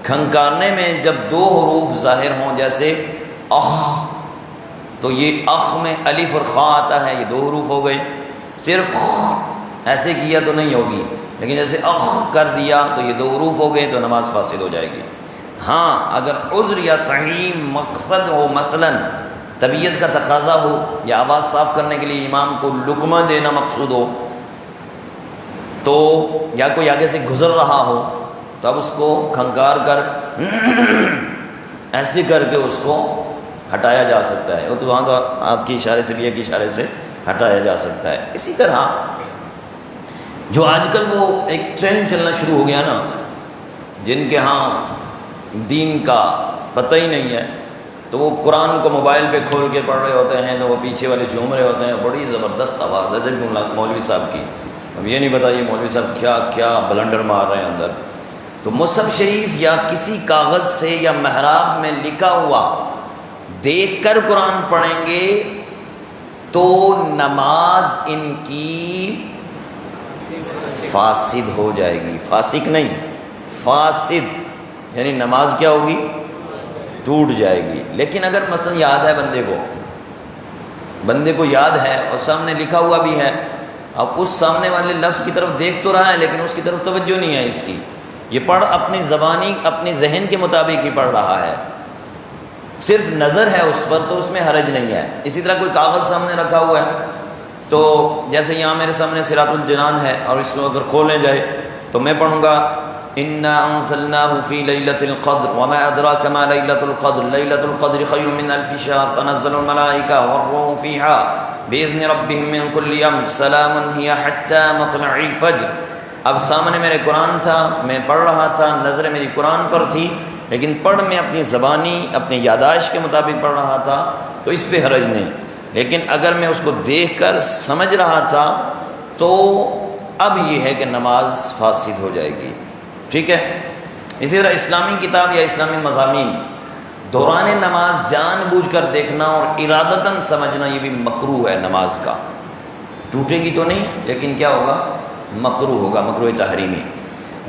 کھنکارنے میں جب 2 حروف ظاہر ہوں جیسے اخ، تو یہ اخ میں الف اور خا آتا ہے، یہ 2 حروف ہو گئے۔ صرف ایسے کیا تو نہیں ہوگی، لیکن جیسے اخ کر دیا تو یہ 2 حروف ہو گئے تو نماز فاسد ہو جائے گی۔ ہاں اگر عذر یا صحیح مقصد ہو، مثلا طبیعت کا تقاضا ہو یا آواز صاف کرنے کے لیے امام کو لقمہ دینا مقصود ہو، تو یا کوئی آگے سے گزر رہا ہو تو اب اس کو کھنکار کر ایسے کر کے اس کو ہٹایا جا سکتا ہے، وہ تو وہاں تو ہاتھ کے اشارے سے، لیے کے اشارے سے ہٹایا جا سکتا ہے۔ اسی طرح جو آج کل وہ ایک ٹرینڈ چلنا شروع ہو گیا نا، جن کے ہاں دین کا پتہ ہی نہیں ہے، تو وہ قرآن کو موبائل پہ کھول کے پڑھ رہے ہوتے ہیں تو وہ پیچھے والے جھوم رہے ہوتے ہیں، بڑی زبردست آواز ہے مولوی صاحب کی، اب یہ نہیں پتا یہ مولوی صاحب کیا کیا بلنڈر مار رہے ہیں اندر۔ تو مصحف شریف یا کسی کاغذ سے یا محراب میں لکھا ہوا دیکھ کر قرآن پڑھیں گے تو نماز ان کی فاسد ہو جائے گی، فاسق نہیں، فاسد، یعنی نماز کیا ہوگی؟ ٹوٹ جائے گی۔ لیکن اگر مثلا یاد ہے بندے کو یاد ہے اور سامنے لکھا ہوا بھی ہے، اب اس سامنے والے لفظ کی طرف دیکھ تو رہا ہے لیکن اس کی طرف توجہ نہیں ہے اس کی، یہ پڑھ اپنی زبانی اپنے ذہن کے مطابق ہی پڑھ رہا ہے، صرف نظر ہے اس پر تو اس میں حرج نہیں ہے۔ اسی طرح کوئی کاغذ سامنے رکھا ہوا ہے، تو جیسے یہاں میرے سامنے صراط الجنان ہے اور اس کو اگر کھولنے جائے تو میں پڑھوں گا انا انزلناه في ليلة القدر وما ادراك ما ليلة القدر ليلة القدر خير من الف شهر تنزل الملائكة والروح فيها بإذن ربهم من كل امر سلام هي حتى مطلع الفجر۔ اب سامنے میرے قرآن تھا، میں پڑھ رہا تھا، نظر میری قرآن پر تھی، لیکن پڑھ میں اپنی زبانی اپنی یاداشت کے مطابق پڑھ رہا تھا تو اس پہ حرج نہیں۔ لیکن اگر میں اس کو دیکھ کر سمجھ رہا تھا تو اب یہ ہے کہ نماز فاسد ہو جائے گی، ٹھیک ہے۔ اسی طرح اسلامی کتاب یا اسلامی مضامین دوران نماز جان بوجھ کر دیکھنا اور ارادتاً سمجھنا یہ بھی مکروہ ہے نماز کا۔ ٹوٹے گی تو نہیں، لیکن کیا ہوگا؟ مکروہ ہوگا، مکروہ تحریمی۔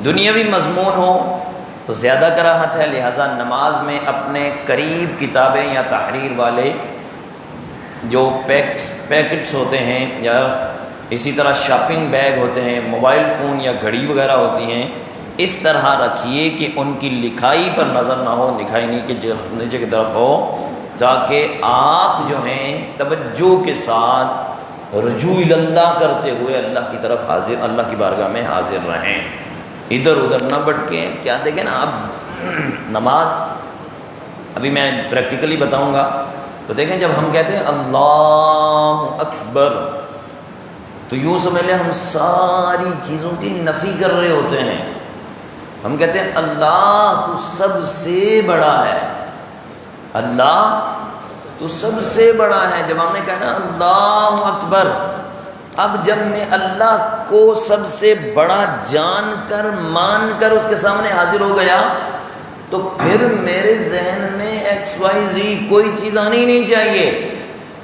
دنیاوی مضمون ہو تو زیادہ کراہت ہے، لہٰذا نماز میں اپنے قریب کتابیں یا تحریر والے جو پیکٹس ہوتے ہیں، یا اسی طرح شاپنگ بیگ ہوتے ہیں، موبائل فون یا گھڑی وغیرہ ہوتی ہیں، اس طرح رکھیے کہ ان کی لکھائی پر نظر نہ ہو، لکھائی نیچے کی طرف ہو، تاکہ آپ جو ہیں توجہ کے ساتھ رجوع اللہ کرتے ہوئے اللہ کی طرف حاضر، اللہ کی بارگاہ میں حاضر رہیں، ادھر ادھر نہ بھٹکیں۔ کیا دیکھیں نا آپ، نماز ابھی میں پریکٹیکلی بتاؤں گا، تو دیکھیں جب ہم کہتے ہیں اللہ اکبر تو یوں سمجھ لیں ہم ساری چیزوں کی نفی کر رہے ہوتے ہیں۔ ہم کہتے ہیں اللہ تو سب سے بڑا ہے، اللہ تو سب سے بڑا ہے۔ جب ہم نے کہا نا اللہ اکبر، اب جب میں اللہ کو سب سے بڑا جان کر مان کر اس کے سامنے حاضر ہو گیا تو پھر میرے ذہن میں ایکس وائی زی کوئی چیز آنی نہیں چاہیے،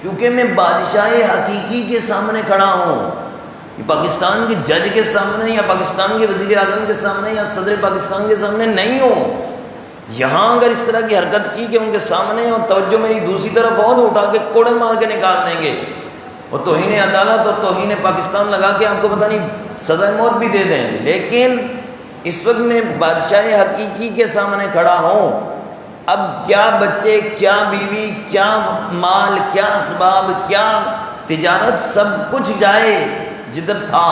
کیونکہ میں بادشاہ حقیقی کے سامنے کھڑا ہوں، پاکستان کے جج کے سامنے یا پاکستان کے وزیر اعظم کے سامنے یا صدر پاکستان کے سامنے نہیں ہوں۔ یہاں اگر اس طرح کی حرکت کی کہ ان کے سامنے اور توجہ میری دوسری طرف ہو تو اٹھا کے کوڑے مار کے نکال دیں گے، اور توہین عدالت اور توہین پاکستان لگا کے آپ کو پتہ نہیں سزائے موت بھی دے دیں۔ لیکن اس وقت میں بادشاہ حقیقی کے سامنے کھڑا ہوں، اب کیا بچے، کیا بیوی، کیا مال، کیا اسباب، کیا تجارت، سب کچھ جائے جدھر تھا،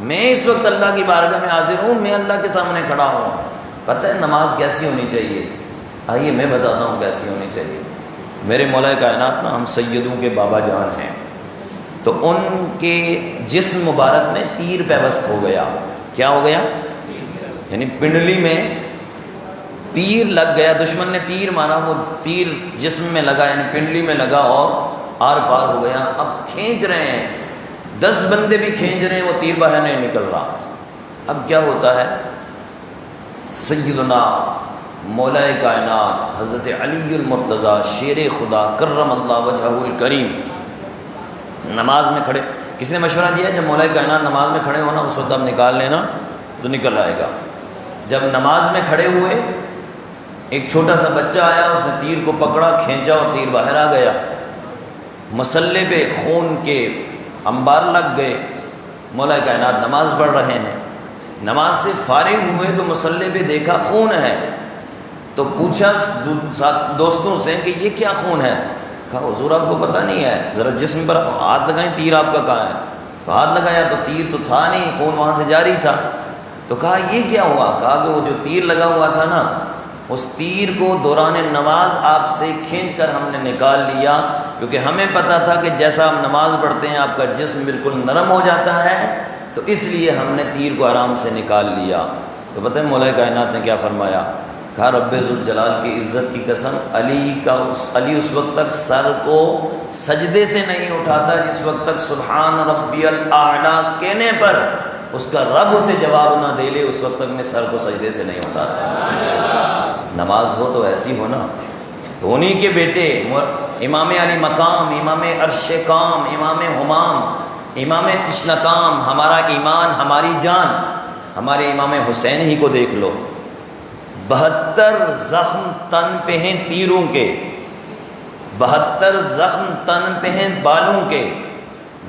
میں اس وقت اللہ کی بارگاہ میں حاضر ہوں، میں اللہ کے سامنے کھڑا ہوں۔ پتہ ہے نماز کیسی ہونی چاہیے؟ آئیے میں بتاتا ہوں کیسی ہونی چاہیے۔ میرے مولا کائنات نا ہم سیدوں کے بابا جان ہیں، تو ان کے جسم مبارک میں تیر پیوست ہو گیا۔ کیا ہو گیا؟ یعنی پنڈلی میں تیر لگ گیا، دشمن نے تیر مارا، وہ تیر جسم میں لگا، یعنی پنڈلی میں لگا اور آر پار ہو گیا۔ اب کھینچ رہے ہیں، 10 بندے بھی کھینچ رہے ہیں، وہ تیر باہر نہیں نکل رہا۔ اب کیا ہوتا ہے؟ سیدنا مولا کائنات حضرت علی المرتضیٰ شیر خدا کرم اللہ وجہہ الکریم نماز میں کھڑے، کسی نے مشورہ دیا جب مولا کائنات نماز میں کھڑے ہونا اس وقت اب نکال لینا تو نکل آئے گا۔ جب نماز میں کھڑے ہوئے ایک چھوٹا سا بچہ آیا، اس نے تیر کو پکڑا، کھینچا اور تیر باہر آ گیا۔ مسلے پہ خون کے انبار لگ گئے، مولا کائنات نماز پڑھ رہے ہیں، نماز سے فارغ ہوئے تو مسلے پہ دیکھا خون ہے، تو پوچھا دوستوں سے کہ یہ کیا خون ہے؟ کہا حضور آپ کو پتہ نہیں ہے، ذرا جسم پر ہاتھ لگائیں، تیر آپ کا کہاں ہے؟ تو ہاتھ لگایا تو تیر تو تھا نہیں، خون وہاں سے جاری تھا۔ تو کہا یہ کیا ہوا؟ کہا کہ وہ جو تیر لگا ہوا تھا نا، اس تیر کو دوران نماز آپ سے کھینچ کر ہم نے نکال لیا، کیونکہ ہمیں پتہ تھا کہ جیسا آپ نماز پڑھتے ہیں آپ کا جسم بالکل نرم ہو جاتا ہے، تو اس لیے ہم نے تیر کو آرام سے نکال لیا۔ تو پتہ ہے مولا کائنات نے کیا فرمایا؟ کہا رب ذوالجلال کی عزت کی قسم، علی اس وقت تک سر کو سجدے سے نہیں اٹھاتا جس وقت تک سبحان ربی الاعلیٰ کہنے پر اس کا رب اسے جواب نہ دے لے، اس وقت تک میں سر کو سجدے سے نہیں اٹھاتا۔ نماز ہو تو ایسی ہو نا۔ تو انہی کے بیٹے امام علی مقام، امام عرش کام، امام ہمام، امام تشنکام، ہمارا ایمان ہماری جان، ہمارے امام حسین ہی کو دیکھ لو، 72 زخم تن پہ ہیں تیروں کے، 72 زخم تن پہ ہیں بالوں کے،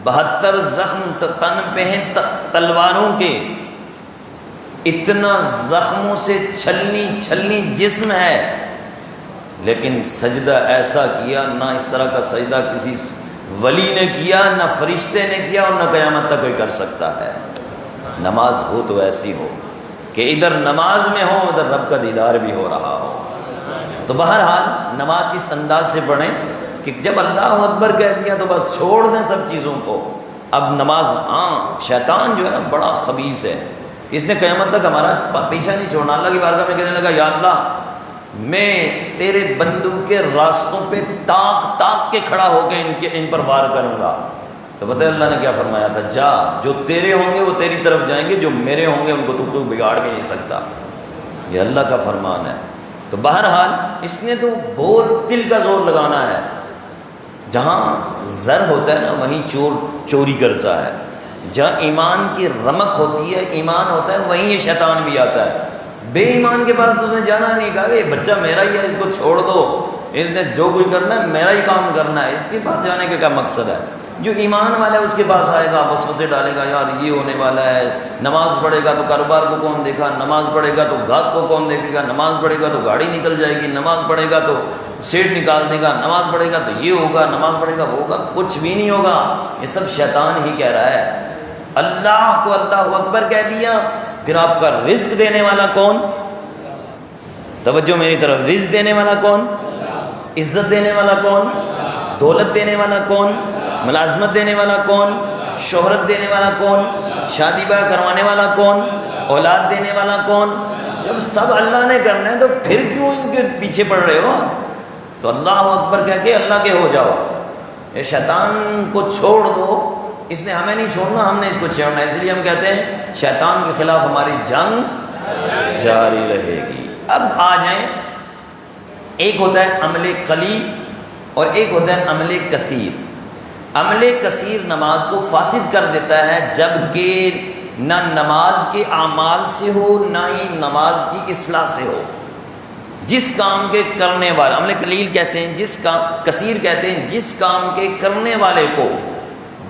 72 زخم تن پہ ہیں تلواروں کے، اتنا زخموں سے چھلنی جسم ہے، لیکن سجدہ ایسا کیا نہ اس طرح کا سجدہ کسی ولی نے کیا، نہ فرشتے نے کیا، اور نہ قیامت تک کوئی کر سکتا ہے۔ نماز ہو تو ایسی ہو کہ ادھر نماز میں ہو ادھر رب کا دیدار بھی ہو رہا ہو۔ تو بہرحال نماز اس انداز سے پڑھیں کہ جب اللہ اکبر کہہ دیا تو بس چھوڑ دیں سب چیزوں کو۔ اب نماز، شیطان جو ہے نا بڑا خبیث ہے، اس نے قیامت تک ہمارا پیچھا نہیں چھوڑنا۔ اللہ کی بارگاہ میں کہنے لگا یا اللہ میں تیرے بندوں کے راستوں پہ تاک کے کھڑا ہو کے ان پر وار کروں گا۔ تو پتہ ہے اللہ نے کیا فرمایا تھا؟ جا، جو تیرے ہوں گے وہ تیری طرف جائیں گے، جو میرے ہوں گے ان کو تو کوئی بگاڑ بھی نہیں سکتا۔ یہ اللہ کا فرمان ہے۔ تو بہرحال اس نے تو بہت دل کا زور لگانا ہے۔ جہاں زر ہوتا ہے نا وہیں چور چوری کرتا ہے، جہاں ایمان کی رمق ہوتی ہے، ایمان ہوتا ہے، وہیں یہ شیطان بھی آتا ہے۔ بے ایمان کے پاس تو اس نے جانا نہیں، کہا کہ یہ بچہ میرا ہی ہے، اس کو چھوڑ دو، اس نے جو کچھ کرنا ہے میرا ہی کام کرنا ہے، اس کے پاس جانے کا کیا مقصد ہے؟ جو ایمان والا ہے اس کے پاس آئے گا، وسوسے ڈالے گا، یار یہ ہونے والا ہے، نماز پڑھے گا تو کاروبار کو کون دیکھا، نماز پڑھے گا تو گاہک کو کون دیکھے گا، نماز پڑھے گا تو گاڑی نکل جائے گی، نماز پڑھے گا تو سیٹ نکال دے گا، نماز پڑھے گا تو یہ ہوگا، نماز پڑھے گا وہ ہوگا، کچھ بھی نہیں ہوگا، یہ سب شیطان ہی کہہ رہا ہے۔ اللہ کو اللہ اکبر کہہ دیا، پھر آپ کا رزق دینے والا کون؟ توجہ میری طرف، رزق دینے والا کون؟ عزت دینے والا کون؟ دولت دینے والا کون؟ ملازمت دینے والا کون؟ شہرت دینے والا کون؟ شادی بیاہ کروانے والا کون؟ اولاد دینے والا کون؟ جب سب اللہ نے کرنا ہے تو پھر کیوں ان کے پیچھے پڑ رہے ہو؟ تو اللہ اکبر کہہ کے اللہ کے ہو جاؤ، یہ شیطان کو چھوڑ دو، اس نے ہمیں نہیں چھوڑنا، ہم نے اس کو چھوڑنا، اس لیے ہم کہتے ہیں شیطان کے خلاف ہماری جنگ جاری رہے گی۔ اب آ جائیں، ایک ہوتا ہے عمل قلیل اور ایک ہوتا ہے عمل کثیر۔ عمل کثیر نماز کو فاسد کر دیتا ہے، جبکہ نہ نماز کے اعمال سے ہو نہ ہی نماز کی اصلاح سے ہو۔ جس کام کے کرنے والا، عمل قلیل کہتے ہیں، جس کام کثیر کہتے ہیں جس کام کے کرنے والے کو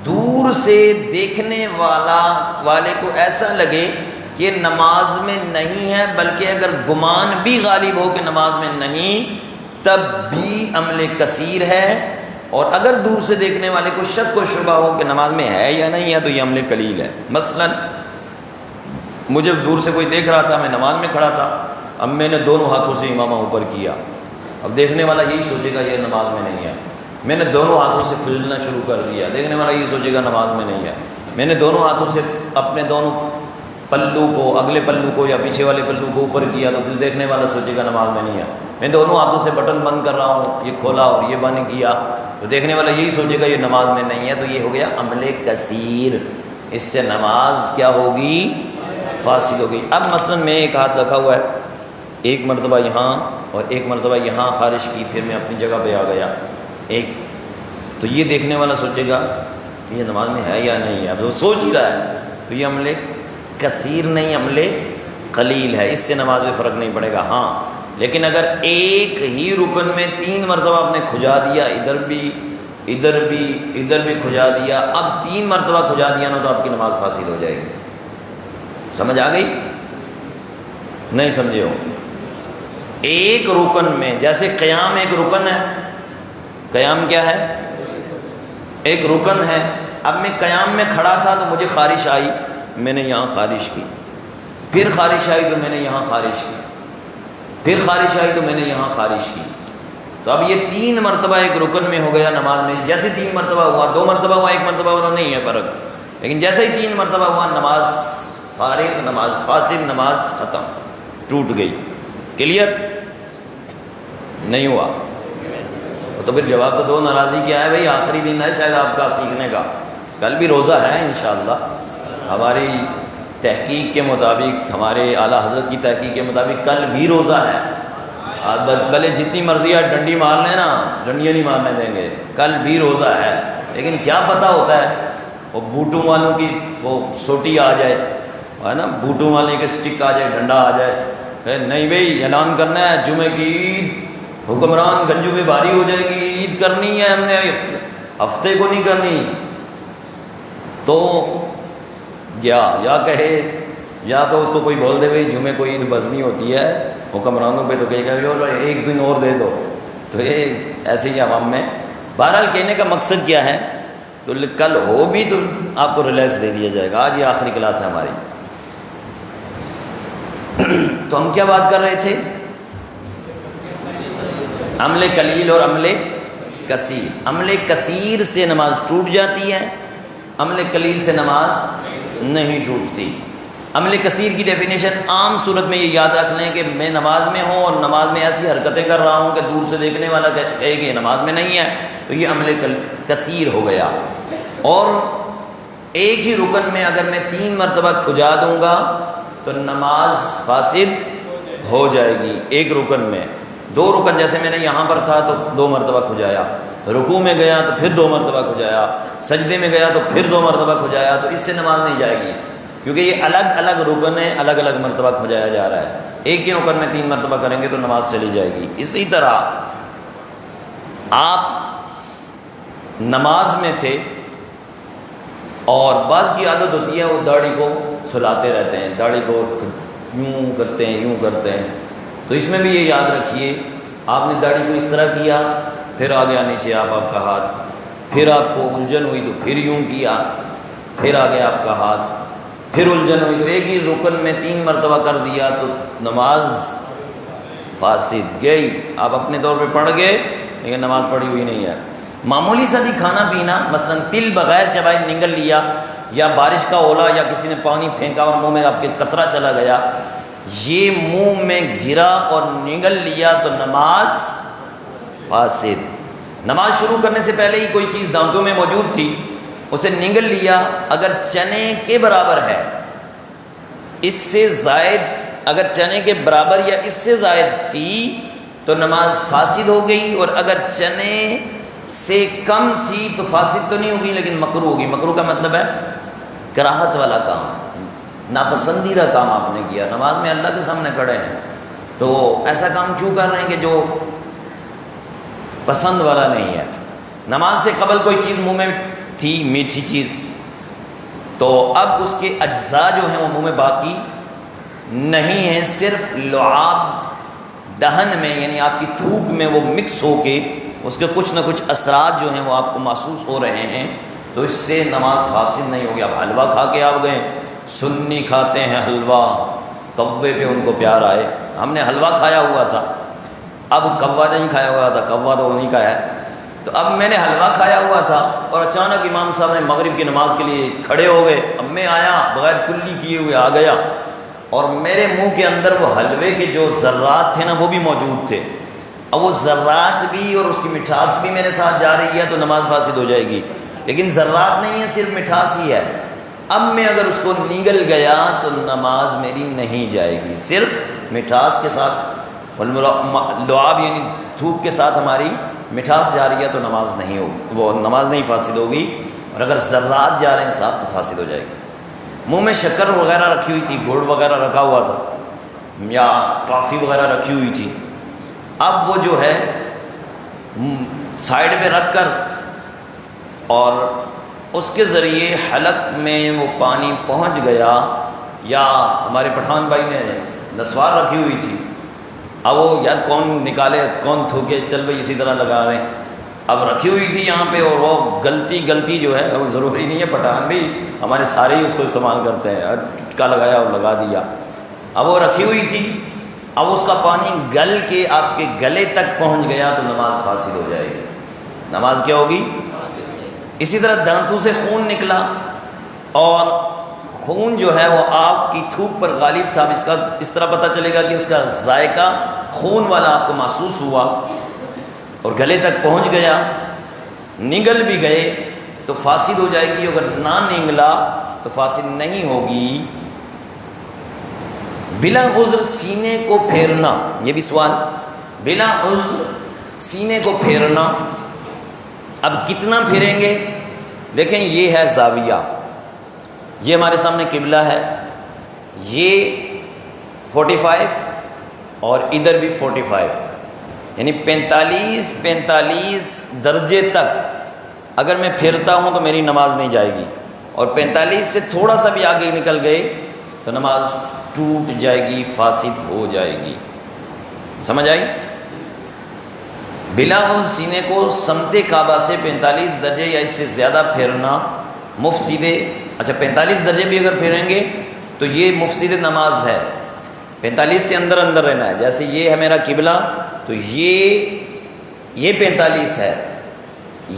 دور سے دیکھنے والے کو ایسا لگے کہ نماز میں نہیں ہے، بلکہ اگر گمان بھی غالب ہو کہ نماز میں نہیں تب بھی عمل کثیر ہے، اور اگر دور سے دیکھنے والے کو شک و شبہ ہو کہ نماز میں ہے یا نہیں ہے تو یہ عمل قلیل ہے۔ مثلا مجھے دور سے کوئی دیکھ رہا تھا، میں نماز میں کھڑا تھا، اب میں نے دونوں ہاتھوں سے امامہ اوپر کیا، اب دیکھنے والا یہی سوچے گا یہ نماز میں نہیں ہے۔ میں نے دونوں ہاتھوں سے کھجلنا شروع کر دیا، دیکھنے والا یہی سوچے گا نماز میں نہیں ہے۔ میں نے دونوں ہاتھوں سے اپنے دونوں پلو کو، اگلے پلو کو یا پیچھے والے پلو کو اوپر کیا تو دیکھنے والا سوچے گا نماز میں نہیں ہے۔ میں دونوں ہاتھوں سے بٹن بند کر رہا ہوں، یہ کھولا اور یہ بند کیا تو دیکھنے والا یہی سوچے گا یہ نماز میں نہیں ہے، تو یہ ہو گیا عمل کثیر، اس سے نماز کیا ہوگی؟ فاسد ہوگی۔ اب مثلا میں ایک ہاتھ رکھا ہوا ہے، ایک مرتبہ یہاں اور ایک مرتبہ یہاں خارج کی، پھر میں اپنی جگہ پہ آ گیا ایک، تو یہ دیکھنے والا سوچے گا کہ یہ نماز میں ہے یا نہیں ہے، اب وہ سوچ ہی رہا ہے، تو یہ عمل کثیر نہیں عمل قلیل ہے، اس سے نماز میں فرق نہیں پڑے گا۔ ہاں لیکن اگر ایک ہی رکن میں 3 مرتبہ آپ نے کھجا دیا، ادھر بھی کھجا دیا، اب 3 مرتبہ کھجا دیا نا تو آپ کی نماز فاسد ہو جائے گی۔ سمجھ آ گئی؟ نہیں سمجھے ہو؟ ایک رکن میں، جیسے قیام ایک رکن ہے، قیام کیا ہے؟ ایک رکن ہے۔ اب میں قیام میں کھڑا تھا تو مجھے خارش آئی، میں نے یہاں خارش کی، پھر خارش آئی تو میں نے یہاں خارش کی، پھر خارش آئی تو میں نے یہاں خارش کی، تو اب یہ 3 مرتبہ ایک رکن میں ہو گیا نماز میں۔ جیسے 3 مرتبہ ہوا، 2 مرتبہ ہوا، 1 مرتبہ ہوا، نہیں ہے فرق، لیکن جیسے ہی 3 مرتبہ ہوا نماز فارغ، نماز فاسد، نماز ختم، ٹوٹ گئی۔ کلیئر؟ نہیں ہوا تو پھر جواب تو دو، ناراضی کیا ہے بھائی؟ آخری دن ہے شاید آپ کا سیکھنے کا، کل بھی روزہ ہے انشاءاللہ، ہماری تحقیق کے مطابق، ہمارے اعلیٰ حضرت کی تحقیق کے مطابق کل بھی روزہ ہے۔ آپ بھلے جتنی مرضی آپ ڈنڈی مار لیں نا، ڈنڈیاں نہیں مارنے دیں گے، کل بھی روزہ ہے، لیکن کیا پتہ ہوتا ہے وہ بوٹوں والوں کی وہ سوٹی آ جائے، ہے نا، بوٹوں والے کے سٹک آ جائے، ڈنڈا آ جائے، نہیں بھائی اعلان کرنا ہے جمعے کی عید، حکمران گنجوں پہ بھاری ہو جائے گی، عید کرنی ہے ہم نے، ہفتے کو نہیں کرنی، تو گیا، یا کہے یا تو اس کو کوئی بول دے بھائی جمعے کو عید بزنی ہوتی ہے حکمرانوں پہ، تو کہے گا ایک دن اور دے دو، تو یہ ایسے ہی عوام میں۔ بہرحال کہنے کا مقصد کیا ہے، تو کل ہو بھی تو آپ کو ریلیکس دے دیا جائے گا، آج یہ آخری کلاس ہے ہماری۔ تو ہم کیا بات کر رہے تھے؟ عمل قلیل اور عمل کثیر۔ عمل کثیر سے نماز ٹوٹ جاتی ہے، عمل قلیل سے نماز نہیں ٹوٹتی۔ عمل کثیر کی ڈیفینیشن عام صورت میں یہ یاد رکھ لیں کہ میں نماز میں ہوں اور نماز میں ایسی حرکتیں کر رہا ہوں کہ دور سے دیکھنے والا کہے کہ یہ نماز میں نہیں ہے، تو یہ عمل کثیر ہو گیا۔ اور ایک ہی رکن میں اگر میں 3 مرتبہ کھجا دوں گا تو نماز فاسد ہو جائے گی۔ ایک رکن میں 2 رکن، جیسے میں نے یہاں پر تھا تو 2 مرتبہ کھجایا، رکوع میں گیا تو پھر 2 مرتبہ کھجایا، سجدے میں گیا تو پھر 2 مرتبہ کھجایا، تو اس سے نماز نہیں جائے گی، کیونکہ یہ الگ الگ رکن ہیں، الگ الگ مرتبہ کھجایا جا رہا ہے۔ ایک ہی رکن میں 3 مرتبہ کریں گے تو نماز چلی جائے گی۔ اسی طرح آپ نماز میں تھے اور بعض کی عادت ہوتی ہے وہ داڑھی کو سلاتے رہتے ہیں، داڑھی کو یوں کرتے ہیں، یوں کرتے ہیں، تو اس میں بھی یہ یاد رکھیے، آپ نے داڑھی کو اس طرح کیا، پھر آ گیا نیچے آپ کا ہاتھ، پھر آپ کو الجھن ہوئی تو پھر یوں کیا، پھر آ گیا آپ کا ہاتھ، پھر الجھن ہوئی تو ایک ہی رکن میں 3 مرتبہ کر دیا تو نماز فاسد گئی۔ آپ اپنے طور پہ پڑھ گئے لیکن نماز پڑھی ہوئی نہیں ہے۔ معمولی سا بھی کھانا پینا، مثلا تل بغیر چبائے نگل لیا، یا بارش کا اولا یا کسی نے پانی پھینکا اور منہ میں آپ کے قطرہ چلا گیا، یہ منہ میں گرا اور نگل لیا تو نماز فاسد۔ نماز شروع کرنے سے پہلے ہی کوئی چیز دانتوں میں موجود تھی، اسے نگل لیا، اگر چنے کے برابر ہے، اس سے زائد اگر چنے کے برابر یا اس سے زائد تھی تو نماز فاسد ہو گئی، اور اگر چنے سے کم تھی تو فاسد تو نہیں ہوگی لیکن مکروہ ہوگی۔ مکروہ کا مطلب ہے کراہت والا کام، ناپسندیدہ کام آپ نے کیا، نماز میں اللہ کے سامنے کھڑے ہیں تو ایسا کام کیوں کر رہے ہیں کہ جو پسند والا نہیں ہے۔ نماز سے قبل کوئی چیز منہ میں تھی، میٹھی چیز، تو اب اس کے اجزاء جو ہیں وہ منہ میں باقی نہیں ہیں، صرف لعاب دہن میں یعنی آپ کی تھوک میں وہ مکس ہو کے اس کے کچھ نہ کچھ اثرات جو ہیں وہ آپ کو محسوس ہو رہے ہیں، تو اس سے نماز فاسد نہیں ہوگی۔ اب حلوہ کھا کے آپ گئے، سنی کھاتے ہیں حلوہ، کوے پہ ان کو پیار آئے، ہم نے حلوہ کھایا ہوا تھا، اب کوا نہیں کھایا ہوا تھا، کوا تو انہیں کا ہے، تو اب میں نے حلوہ کھایا ہوا تھا اور اچانک امام صاحب نے مغرب کی نماز کے لیے کھڑے ہو گئے، اب میں آیا بغیر کلی کیے ہوئے آ گیا، اور میرے منہ کے اندر وہ حلوے کے جو ذرات تھے نا وہ بھی موجود تھے، اب وہ ذرات بھی اور اس کی مٹھاس بھی میرے ساتھ جا رہی ہے تو نماز فاسد ہو جائے گی، لیکن ذرات نہیں ہے، صرف مٹھاس ہی ہے۔ اب میں اگر اس کو نگل گیا تو نماز میری نہیں جائے گی، صرف مٹھاس کے ساتھ، لعاب یعنی تھوک کے ساتھ ہماری مٹھاس جا رہی ہے تو نماز نہیں ہوگی، وہ نماز نہیں فاسد ہوگی، اور اگر ذرات جا رہے ہیں ساتھ تو فاسد ہو جائے گی۔ منہ میں شکر وغیرہ رکھی ہوئی تھی، گڑ وغیرہ رکھا ہوا تھا، یا ٹافی وغیرہ رکھی ہوئی تھی، اب وہ جو ہے سائیڈ پہ رکھ کر اور اس کے ذریعے حلق میں وہ پانی پہنچ گیا، یا ہمارے پٹھان بھائی نے نسوار رکھی ہوئی تھی، اب وہ یار کون نکالے کون تھوکے، چل بھائی اسی طرح لگا رہے ہیں، اب رکھی ہوئی تھی یہاں پہ، اور وہ غلطی جو ہے وہ ضروری نہیں ہے، پٹھان بھی ہمارے سارے ہی اس کو استعمال کرتے ہیں، ٹکا لگایا اور لگا دیا، اب وہ رکھی ہوئی تھی، اب اس کا پانی گل کے آپ کے گلے تک پہنچ گیا تو نماز فاسد ہو جائے گی، نماز کیا ہوگی؟ اسی طرح دانتوں سے خون نکلا اور خون جو ہے وہ آپ کی تھوک پر غالب تھا، اس کا اس طرح پتہ چلے گا کہ اس کا ذائقہ خون والا آپ کو محسوس ہوا اور گلے تک پہنچ گیا، نگل بھی گئے تو فاسد ہو جائے گی، اگر نہ نگلا تو فاسد نہیں ہوگی۔ بلا عذر سینے کو پھیرنا، یہ بھی سوال، بلا عذر سینے کو پھیرنا، اب کتنا پھیریں گے؟ دیکھیں یہ ہے زاویہ، یہ ہمارے سامنے قبلہ ہے، یہ 45 اور ادھر بھی 45، یعنی 45 درجے تک اگر میں پھرتا ہوں تو میری نماز نہیں جائے گی، اور 45 سے تھوڑا سا بھی آگے نکل گئے تو نماز ٹوٹ جائے گی، فاسد ہو جائے گی۔ سمجھ آئی؟ بلا عذر سینے کو سمت کعبہ سے 45 درجے یا اس سے زیادہ پھیرنا مفسد، اچھا 45 درجے بھی اگر پھیریں گے تو یہ مفسد نماز ہے، 45 سے اندر رہنا ہے، جیسے یہ ہے میرا قبلہ تو یہ 45 ہے،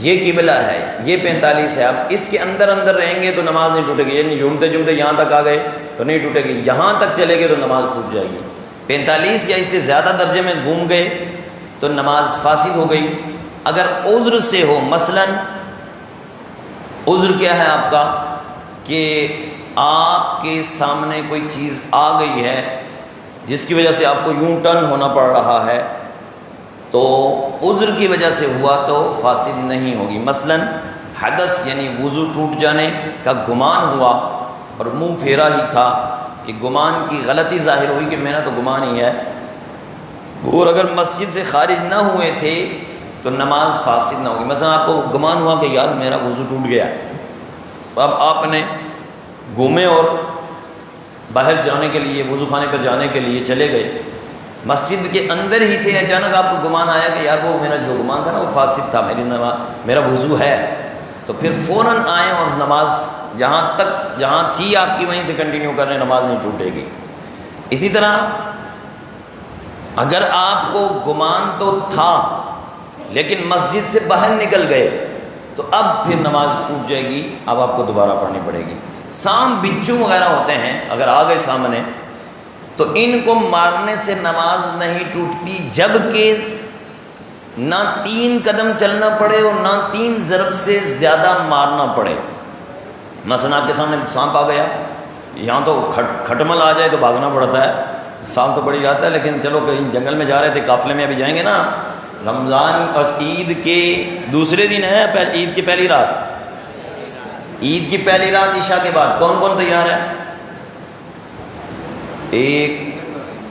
یہ قبلہ ہے، یہ 45 ہے، اب اس کے اندر رہیں گے تو نماز نہیں ٹوٹے گی، یعنی جھومتے یہاں تک آ گئے تو نہیں ٹوٹے گی، یہاں تک چلے گئے تو نماز ٹوٹ جائے گی، 45 یا اس سے زیادہ درجے میں گھوم گئے تو نماز فاسد ہو گئی۔ اگر عذر سے ہو، مثلا عذر کیا ہے آپ کا کہ آپ کے سامنے کوئی چیز آ گئی ہے جس کی وجہ سے آپ کو یوں ٹرن ہونا پڑ رہا ہے، تو عذر کی وجہ سے ہوا تو فاسد نہیں ہوگی۔ مثلا حدث یعنی وضو ٹوٹ جانے کا گمان ہوا اور منہ پھیرا ہی تھا کہ گمان کی غلطی ظاہر ہوئی کہ میرا تو گمان ہی ہے، اور اگر مسجد سے خارج نہ ہوئے تھے تو نماز فاسد نہ ہوگی۔ مثلا آپ کو گمان ہوا کہ یار میرا وضو ٹوٹ گیا، اب آپ نے گھومے اور باہر جانے کے لیے وضو خانے پر جانے کے لیے چلے گئے، مسجد کے اندر ہی تھے، اچانک آپ کو گمان آیا کہ یار وہ میرا جو گمان تھا نا وہ فاسد تھا، میرا وضو ہے، تو پھر فوراً آئیں اور نماز جہاں تھی آپ کی وہیں سے کنٹینیو کریں، نماز نہیں ٹوٹے گی۔ اسی طرح اگر آپ کو گمان تو تھا لیکن مسجد سے باہر نکل گئے تو اب پھر نماز ٹوٹ جائے گی، اب آپ کو دوبارہ پڑھنی پڑے گی۔ سانپ بچھو وغیرہ ہوتے ہیں، اگر آ گئے سامنے تو ان کو مارنے سے نماز نہیں ٹوٹتی جب کہ نہ 3 قدم چلنا پڑے اور نہ 3 ضرب سے زیادہ مارنا پڑے۔ مثلا آپ کے سامنے سانپ آ گیا، یہاں تو کھٹمل آ جائے تو بھاگنا پڑتا ہے، سانپ تو بڑی جاتا ہے، لیکن چلو کہیں جنگل میں جا رہے تھے، قافلے میں ابھی جائیں گے نا، رمضان اور عید کے دوسرے دن ہے، عید کی پہلی رات، عید کی پہلی رات عشاء کے بعد کون کون تیار ہے؟ 1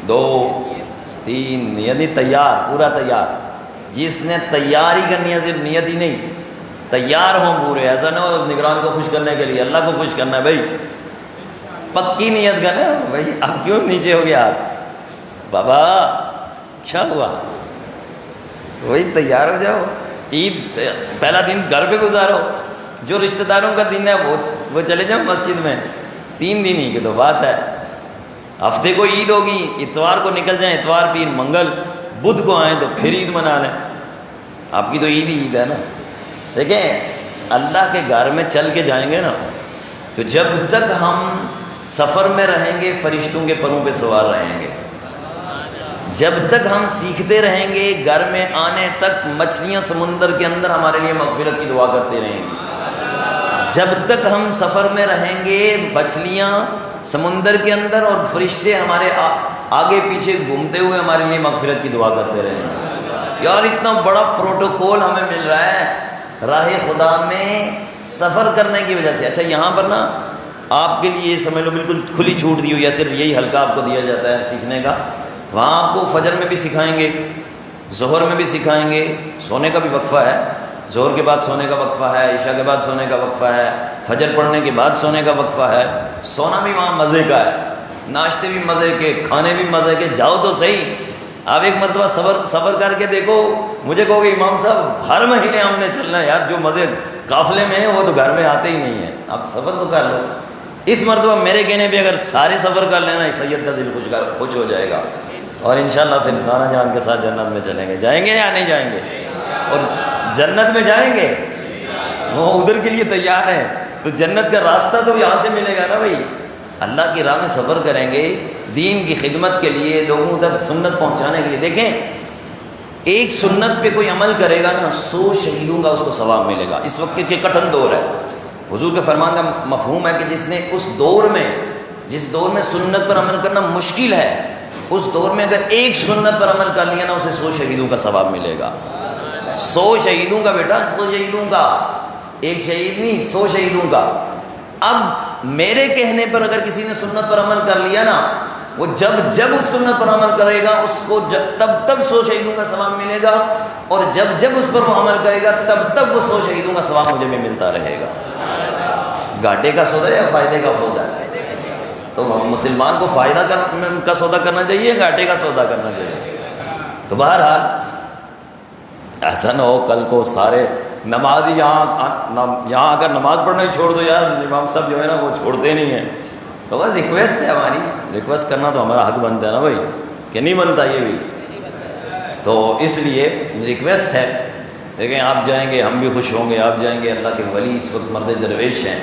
2 3، یعنی تیار، پورا تیار۔ جس نے تیاری کرنی ہے، صرف نیت ہی نہیں، تیار ہوں پورے، ایسا نہ ہو نگران کو خوش کرنے کے لیے، اللہ کو خوش کرنا ہے بھائی، پکی نیت کرنا ہے بھائی۔ اب کیوں نیچے ہو گیا ہاتھ؟ بابا کیا ہوا؟ وہی تیار ہو جاؤ، عید پہلا دن گھر پہ گزارو، جو رشتہ داروں کا دن ہے وہ چلے جاؤ مسجد میں، 3 دن ہی کی تو بات ہے۔ ہفتے کو عید ہوگی، اتوار کو نکل جائیں، اتوار پیر منگل بدھ کو آئیں تو پھر عید منا لیں، آپ کی تو عید ہی عید ہے نا۔ دیکھیں اللہ کے گھر میں چل کے جائیں گے نا تو جب تک ہم سفر میں رہیں گے فرشتوں کے پروں پہ سوار رہیں گے، جب تک ہم سیکھتے رہیں گے گھر میں آنے تک مچھلیاں سمندر کے اندر ہمارے لیے مغفرت کی دعا کرتے رہیں گی، جب تک ہم سفر میں رہیں گے مچھلیاں سمندر کے اندر اور فرشتے ہمارے آگے پیچھے گھومتے ہوئے ہمارے لیے مغفرت کی دعا کرتے رہیں گے۔ یار اتنا بڑا پروٹوکول ہمیں مل رہا ہے راہ خدا میں سفر کرنے کی وجہ سے۔ اچھا یہاں پر نا آپ کے لیے سمجھ لو بالکل کھلی چھوٹ دی ہوئی ہے، صرف یہی حلقہ آپ کو دیا جاتا ہے سیکھنے کا، وہاں آپ کو فجر میں بھی سکھائیں گے، ظہر میں بھی سکھائیں گے، سونے کا بھی وقفہ ہے، ظہر کے بعد سونے کا وقفہ ہے، عشاء کے بعد سونے کا وقفہ ہے، فجر پڑھنے کے بعد سونے کا وقفہ ہے۔ سونا بھی وہاں مزے کا ہے، ناشتے بھی مزے کے، کھانے بھی مزے کے، جاؤ تو صحیح۔ آپ ایک مرتبہ سفر کر کے دیکھو، مجھے کہو گے امام صاحب ہر مہینے ہم نے چلنا ہے یار، جو مزے قافلے میں ہیں وہ تو گھر میں آتے ہی نہیں ہیں، آپ سفر تو کر لو۔ اس مرتبہ میرے کہنے پہ اگر سارے سفر کر لینا ایک سید کا دل خوش ہو جائے گا، اور انشاءاللہ پھر نانا جان کے ساتھ جنت میں چلیں گے۔ جائیں گے یا نہیں جائیں گے؟ اور جنت میں جائیں گے، وہ ادھر کے لیے تیار ہیں تو جنت کا راستہ تو یہاں سے ملے گا نا بھائی۔ اللہ کی راہ میں سفر کریں گے دین کی خدمت کے لیے، لوگوں تک سنت پہنچانے کے لیے۔ دیکھیں ایک سنت پہ کوئی عمل کرے گا نا 100 شہیدوں کا اس کو ثواب ملے گا۔ اس وقت کے کٹھن دور ہے، حضور کے فرمان کا مفہوم ہے کہ جس نے جس دور میں سنت پر عمل کرنا مشکل ہے، اس دور میں اگر ایک سنت پر عمل کر لیا نا اسے 100 شہیدوں کا ثواب ملے گا۔ 100 شہیدوں کا بیٹا، 100 شہیدوں کا، ایک شہید نہیں، 100 شہیدوں کا۔ اب میرے کہنے پر اگر کسی نے سنت پر عمل کر لیا نا، وہ جب اس سنت پر عمل کرے گا اس کو تب 100 شہیدوں کا ثواب ملے گا، اور جب اس پر وہ عمل کرے گا تب وہ 100 شہیدوں کا ثواب مجھے بھی ملتا رہے گا۔ گھاٹے کا سودا یا فائدے کا سودا ہے؟ تو مسلمان کو فائدہ کا سودا کرنا چاہیے، گھاٹے کا سودا کرنا چاہیے۔ تو بہرحال ایسا نہ ہو کل کو سارے نمازی یہاں آ کر نماز پڑھنا ہی چھوڑ دو، یار امام صاحب جو ہے نا وہ چھوڑتے نہیں ہیں۔ تو بس ریکویسٹ ہے ہماری، ریکویسٹ کرنا تو ہمارا حق بنتا ہے نا بھائی، کہ نہیں بنتا یہ بھی؟ تو اس لیے ریکویسٹ ہے، دیکھیں آپ جائیں گے ہم بھی خوش ہوں گے، آپ جائیں گے۔ اللہ کے ولی اس وقت مرد درویش ہیں،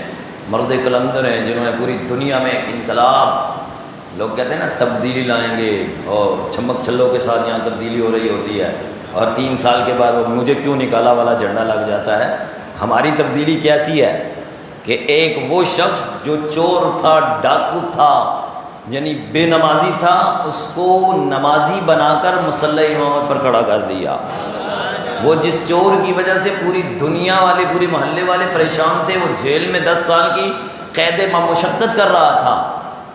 مرد قلندر ہیں، جنہوں نے پوری دنیا میں انقلاب، لوگ کہتے ہیں نا تبدیلی لائیں گے، اور چھمک چھلوں کے ساتھ یہاں تبدیلی ہو رہی ہوتی ہے، اور 3 سال کے بعد وہ مجھے کیوں نکالا والا جھنڈا لگ جاتا ہے۔ ہماری تبدیلی کیسی ہے کہ ایک وہ شخص جو چور تھا، ڈاکو تھا، یعنی بے نمازی تھا، اس کو نمازی بنا کر مصلی امامت پر کھڑا کر دیا۔ وہ جس چور کی وجہ سے پوری دنیا والے، پورے محلے والے پریشان تھے، وہ جیل میں 10 سال کی قید مشقت کر رہا تھا،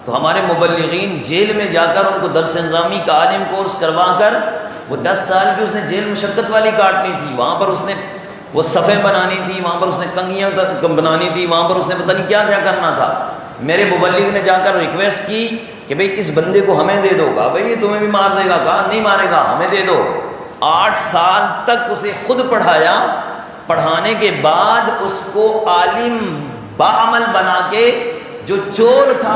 تو ہمارے مبلغین جیل میں جا کر ان کو درس انظامی کا عالم کورس کروا کر، وہ 10 سال کی اس نے جیل مشقت والی کاٹنی تھی، وہاں پر اس نے وہ صفیں بنانی تھی، وہاں پر اس نے کنگھیاں بنانی تھی، وہاں پر اس نے پتہ نہیں کیا کیا کرنا تھا۔ میرے مبلغ نے جا کر ریکویسٹ کی کہ بھئی اس بندے کو ہمیں دے دو، کہا بھئی یہ تمہیں بھی مار دے گا، کہا نہیں مارے گا، ہمیں دے دو۔ 8 سال تک اسے خود پڑھایا، پڑھانے کے بعد اس کو عالم باعمل بنا کے، جو چور تھا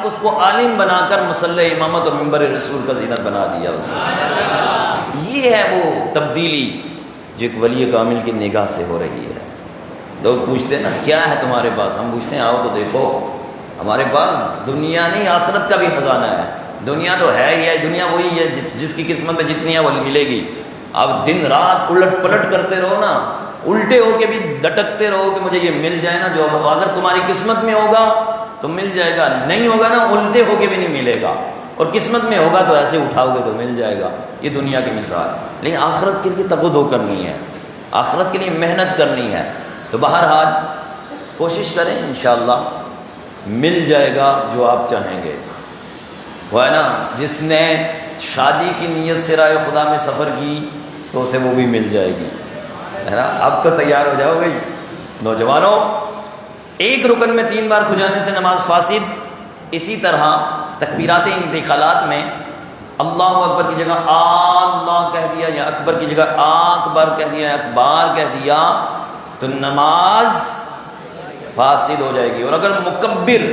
اس کو عالم بنا کر مصلی امامت اور منبر رسول کا زینت بنا دیا اس کو۔ یہ ہے وہ تبدیلی جو ایک ولی کامل کی نگاہ سے ہو رہی ہے۔ لوگ پوچھتے ہیں نا کیا ہے تمہارے پاس، ہم پوچھتے ہیں آؤ تو دیکھو، ہمارے پاس دنیا نہیں آخرت کا بھی خزانہ ہے۔ دنیا تو ہے ہی ہے، دنیا وہی ہے جس کی قسمت میں جتنی ہے وہ ملے گی۔ اب دن رات الٹ پلٹ کرتے رہو نا، الٹے ہو کے بھی لٹکتے رہو کہ مجھے یہ مل جائے نا، جو اگر تمہاری قسمت میں ہوگا تو مل جائے گا، نہیں ہوگا نا الٹے ہو کے بھی نہیں ملے گا، اور قسمت میں ہوگا تو ایسے اٹھاؤ گے تو مل جائے گا۔ یہ دنیا کی مثال، لیکن آخرت کے لیے تقو کرنی ہے، آخرت کے لیے محنت کرنی ہے۔ تو بہرحال کوشش کریں، انشاءاللہ مل جائے گا جو آپ چاہیں گے۔ وہ ہے نا جس نے شادی کی نیت سے راہ خدا میں سفر کی تو اسے وہ بھی مل جائے گی، ہے نا۔ اب تو تیار ہو جاؤ گئی نوجوانوں، ایک رکن میں 3 بار کھجانے سے نماز فاسد۔ اسی طرح تکبیرات انتقالات میں اللہ اکبر کی جگہ اللہ کہہ دیا، یا اکبر کی جگہ اکبر کہہ دیا، یا اکبار کہہ دیا تو نماز فاسد ہو جائے گی۔ اور اگر مکبر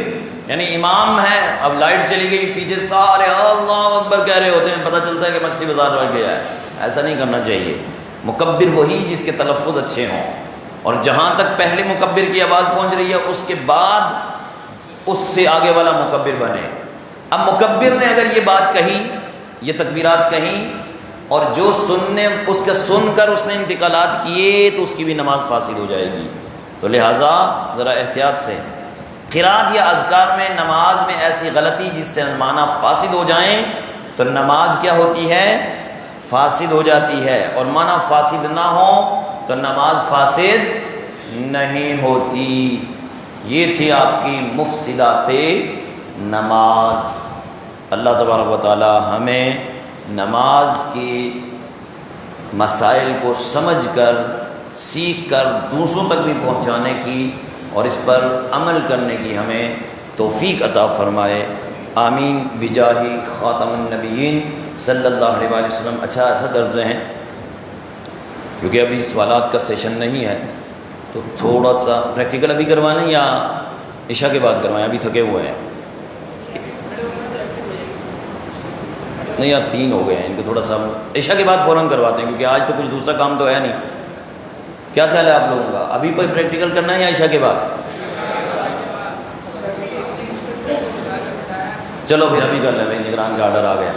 یعنی امام ہے، اب لائٹ چلی گئی، پیچھے سارے اللہ اکبر کہہ رہے ہوتے ہیں، پتہ چلتا ہے کہ مچھلی بازار رہ گیا ہے، ایسا نہیں کرنا چاہیے۔ مکبر وہی جس کے تلفظ اچھے ہوں، اور جہاں تک پہلے مکبر کی آواز پہنچ رہی ہے اس کے بعد اس سے آگے والا مکبر بنے۔ اب مکبر نے اگر یہ بات کہی، یہ تکبیرات کہیں، اور جو سننے اس کا سن کر اس نے انتقالات کیے تو اس کی بھی نماز فاسد ہو جائے گی۔ تو لہٰذا ذرا احتیاط سے قرات یا اذکار میں نماز میں ایسی غلطی جس سے معنی فاسد ہو جائیں تو نماز کیا ہوتی ہے؟ فاسد ہو جاتی ہے، اور معنی فاسد نہ ہو تو نماز فاسد نہیں ہوتی۔ یہ تھی آپ کی مفسدات نماز۔ اللہ تبارک و تعالی ہمیں نماز کے مسائل کو سمجھ کر، سیکھ کر دوسروں تک بھی پہنچانے کی اور اس پر عمل کرنے کی ہمیں توفیق عطا فرمائے، آمین بجاہ خاتم النبیین صلی اللہ علیہ وآلہ وسلم۔ اچھا ایسا درجہ ہیں کیونکہ ابھی سوالات کا سیشن نہیں ہے تو تھوڑا سا پریکٹیکل ابھی کروانے یا عشاء کے بعد کروائیں؟ ابھی تھکے ہوئے ہیں نہیں، آپ 3 ہو گئے ہیں، ان کو تھوڑا سا عشاء کے بعد فوراً کرواتے ہیں کیونکہ آج تو کچھ دوسرا کام تو ہے نہیں۔ کیا خیال ہے آپ لوگوں کا، ابھی پر پریکٹیکل کرنا ہے یا عشاء کے بعد؟ چلو پھر ابھی کر لیں بھائی، نگران کا آرڈر آ گیا۔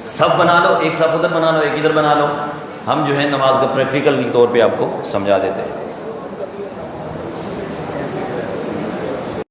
سب بنا لو، ایک صف ادھر بنا لو، ایک ادھر بنا لو، ہم جو ہے نماز کا پریکٹیکل کے طور پہ آپ کو سمجھا دیتے ہیں۔